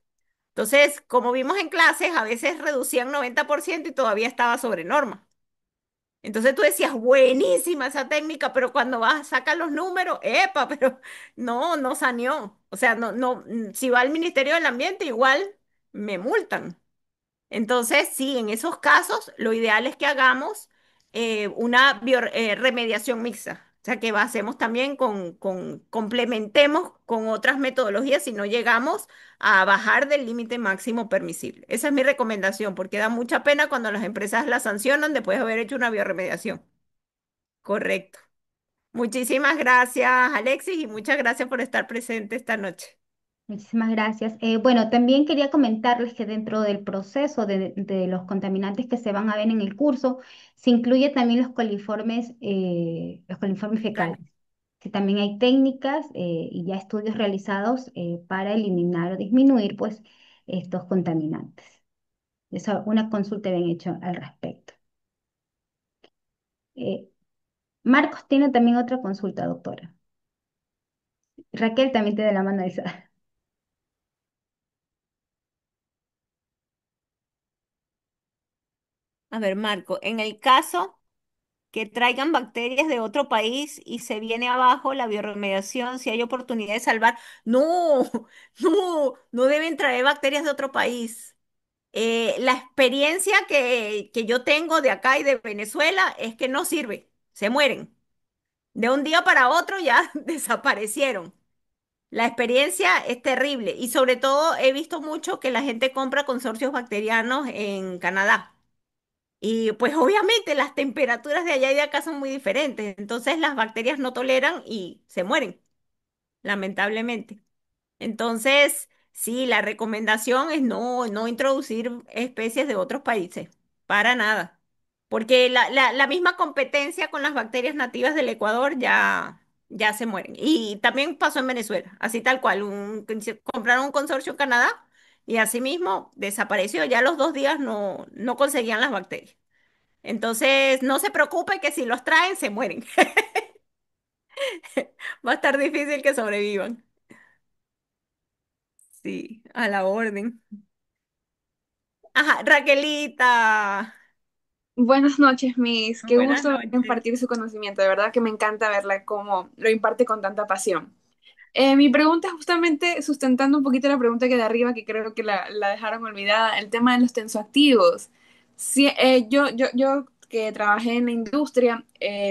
Entonces, como vimos en clases, a veces reducían 90% y todavía estaba sobre norma. Entonces tú decías, buenísima esa técnica, pero cuando vas a sacar los números, epa, pero no saneó. O sea, si va al Ministerio del Ambiente, igual me multan. Entonces, sí, en esos casos, lo ideal es que hagamos una remediación mixta. O sea, que hacemos también complementemos con otras metodologías si no llegamos a bajar del límite máximo permisible. Esa es mi recomendación, porque da mucha pena cuando las empresas la sancionan después de haber hecho una bioremediación. Correcto. Muchísimas gracias, Alexis, y muchas gracias por estar presente esta noche. Muchísimas gracias. Bueno, también quería comentarles que dentro del proceso de los contaminantes que se van a ver en el curso, se incluye también los coliformes fecales, Dale. que también hay técnicas y ya estudios realizados para eliminar o disminuir pues estos contaminantes. Esa una consulta bien hecho al respecto. Eh, Marcos tiene también otra consulta, doctora. Raquel también te da la mano esa. A ver, Marco, en el caso que traigan bacterias de otro país y se viene abajo la bioremediación, si hay oportunidad de salvar. No, no deben traer bacterias de otro país. La experiencia que yo tengo de acá y de Venezuela es que no sirve, se mueren. De un día para otro ya desaparecieron. La experiencia es terrible y sobre todo he visto mucho que la gente compra consorcios bacterianos en Canadá. Y pues obviamente las temperaturas de allá y de acá son muy diferentes, entonces las bacterias no toleran y se mueren, lamentablemente. Entonces, sí, la recomendación es no introducir especies de otros países. para nada. Porque la misma competencia con las bacterias nativas del Ecuador ya se mueren. Y también pasó en Venezuela, así tal cual. Compraron un consorcio en Canadá y así mismo desapareció. Ya a los 2 días no conseguían las bacterias. Entonces, no se preocupe que si los traen, se mueren. Va a estar difícil que sobrevivan. Sí, a la orden. Ajá, Raquelita. Buenas noches, Miss. Qué Buenas gusto noches. impartir su conocimiento. De verdad que me encanta verla cómo lo imparte con tanta pasión. Mi pregunta es justamente sustentando un poquito la pregunta que de arriba, que creo que la dejaron olvidada, el tema de los tensoactivos. Sí, yo que trabajé en la industria,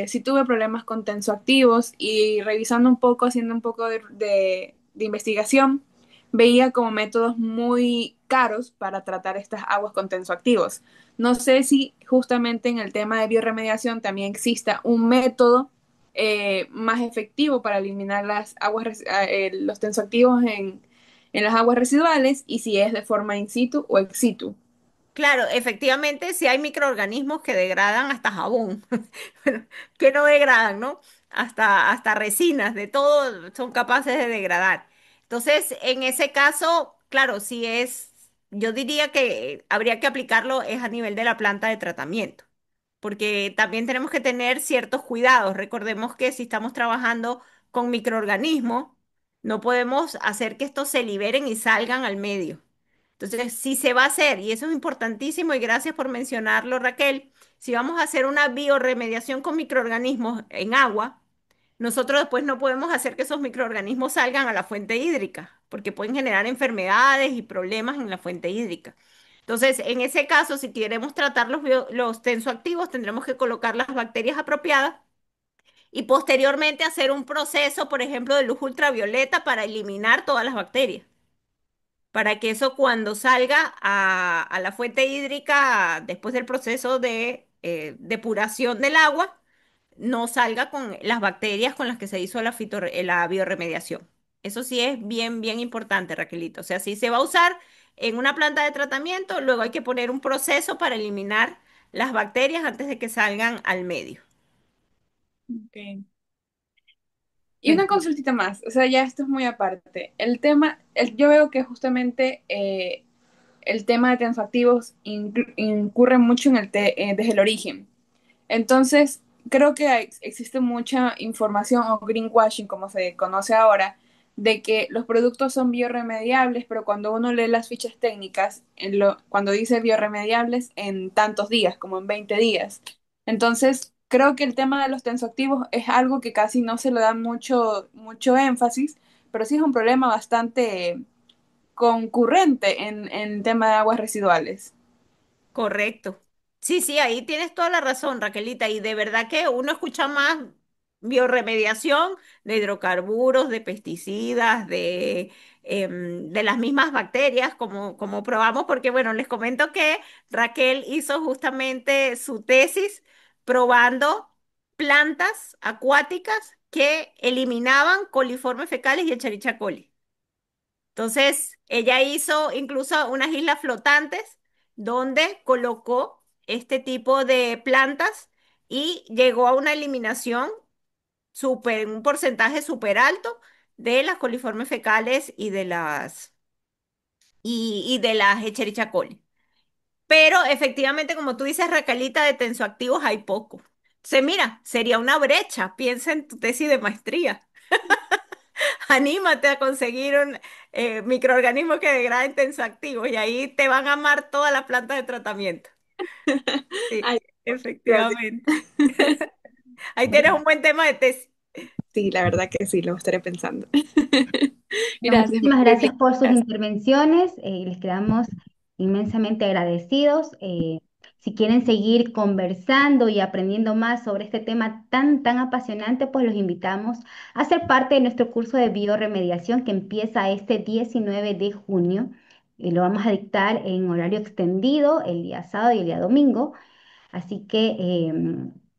sí tuve problemas con tensoactivos y revisando un poco, haciendo un poco de investigación, veía como métodos muy caros para tratar estas aguas con tensoactivos. No sé si justamente en el tema de bioremediación también exista un método más efectivo para eliminar las los tensoactivos en las aguas residuales y si es de forma in situ o ex situ. Claro, efectivamente, sí hay microorganismos que degradan hasta jabón, bueno, que no degradan, ¿no? Hasta resinas, de todo son capaces de degradar. Entonces, en ese caso, claro, sí es, yo diría que habría que aplicarlo es a nivel de la planta de tratamiento, porque también tenemos que tener ciertos cuidados. Recordemos que si estamos trabajando con microorganismos, no podemos hacer que estos se liberen y salgan al medio. Entonces, si se va a hacer, y eso es importantísimo, y gracias por mencionarlo, Raquel, si vamos a hacer una bioremediación con microorganismos en agua, nosotros después no podemos hacer que esos microorganismos salgan a la fuente hídrica, porque pueden generar enfermedades y problemas en la fuente hídrica. Entonces, en ese caso, si queremos tratar los tensoactivos, tendremos que colocar las bacterias apropiadas y posteriormente hacer un proceso, por ejemplo, de luz ultravioleta para eliminar todas las bacterias para que eso cuando salga a la fuente hídrica, después del proceso de depuración del agua, no salga con las bacterias con las que se hizo la bioremediación. Eso sí es bien, bien importante, Raquelito. O sea, si se va a usar en una planta de tratamiento, luego hay que poner un proceso para eliminar las bacterias antes de que salgan al medio. Okay. Y una consultita más, o sea, ya esto es muy aparte. Yo veo que justamente el tema de tensoactivos incurre mucho en desde el origen. Entonces, creo que existe mucha información o greenwashing, como se conoce ahora, de que los productos son bioremediables, pero cuando uno lee las fichas técnicas, cuando dice bioremediables en tantos días, como en 20 días. Entonces, creo que el tema de los tensoactivos es algo que casi no se le da mucho énfasis, pero sí es un problema bastante concurrente en tema de aguas residuales. Correcto. Sí, sí, ahí tienes toda la razón, Raquelita. Y de verdad que uno escucha más bioremediación de hidrocarburos, de pesticidas, de las mismas bacterias, como probamos, porque bueno, les comento que Raquel hizo justamente su tesis probando plantas acuáticas que eliminaban coliformes fecales y Escherichia coli. Entonces, ella hizo incluso unas islas flotantes donde colocó este tipo de plantas y llegó a una eliminación un porcentaje súper alto de las coliformes fecales y de las Escherichia coli. Pero efectivamente, como tú dices, Racalita, de tensoactivos hay poco. Entonces, mira, sería una brecha. Piensa en tu tesis de maestría. Anímate a conseguir un microorganismo que degraden tensoactivos y ahí te van a amar toda la planta de tratamiento. Sí, Ay, gracias. efectivamente. Ahí tienes un buen tema de tesis. Sí, la verdad que sí, lo estaré pensando. Bueno, Gracias, muchísimas muy bien. gracias por sus Gracias. intervenciones. Les quedamos inmensamente agradecidos. Si quieren seguir conversando y aprendiendo más sobre este tema tan, tan apasionante, pues los invitamos a ser parte de nuestro curso de bioremediación que empieza este 19 de junio. Lo vamos a dictar en horario extendido el día sábado y el día domingo. Así que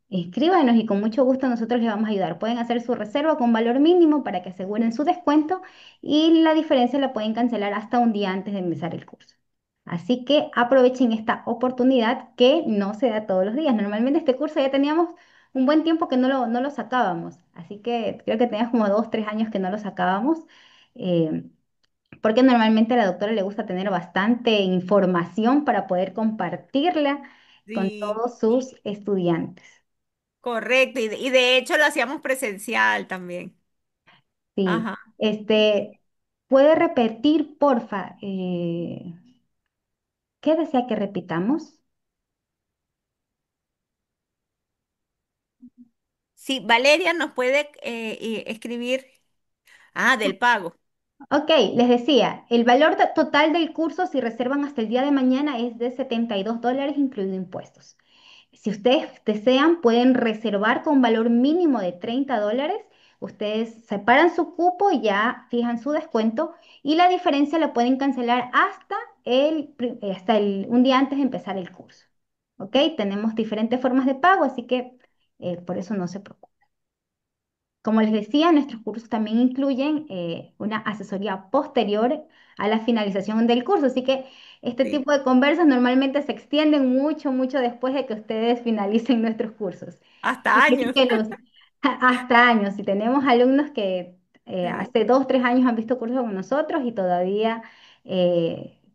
escríbanos y con mucho gusto nosotros les vamos a ayudar. Pueden hacer su reserva con valor mínimo para que aseguren su descuento y la diferencia la pueden cancelar hasta un día antes de empezar el curso. Así que aprovechen esta oportunidad que no se da todos los días. Normalmente este curso ya teníamos un buen tiempo que no lo sacábamos, así que creo que teníamos como 2, 3 años que no lo sacábamos, eh, porque normalmente a la doctora le gusta tener bastante información para poder compartirla con Sí, todos sus estudiantes. correcto. Y de hecho lo hacíamos presencial también. Sí, Ajá. ¿puede repetir, porfa, qué desea que repitamos? Sí, Valeria nos puede escribir. Ah, del pago. Ok, les decía, el valor total del curso si reservan hasta el día de mañana es de $72 incluido impuestos. Si ustedes desean, pueden reservar con valor mínimo de $30. Ustedes separan su cupo y ya fijan su descuento y la diferencia la pueden cancelar un día antes de empezar el curso. ¿Ok? Tenemos diferentes formas de pago, así que por eso no se preocupen. Como les decía, nuestros cursos también incluyen una asesoría posterior a la finalización del curso, así que este Sí. tipo de conversas normalmente se extienden mucho, mucho después de que ustedes finalicen nuestros cursos. Hasta Y creo años. que hasta años, y tenemos alumnos que Sí, hace 2, 3 años han visto cursos con nosotros y todavía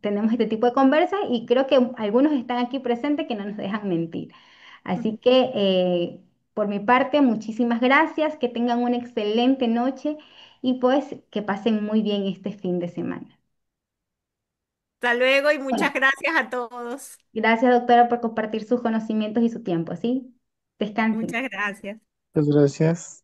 tenemos este tipo de conversas y creo que algunos están aquí presentes que no nos dejan mentir. Así que por mi parte, muchísimas gracias, que tengan una excelente noche y pues que pasen muy bien este fin de semana. hasta luego y muchas Bueno, gracias a todos. gracias doctora por compartir sus conocimientos y su tiempo, ¿sí? Descansen. Muchas gracias. Muchas gracias.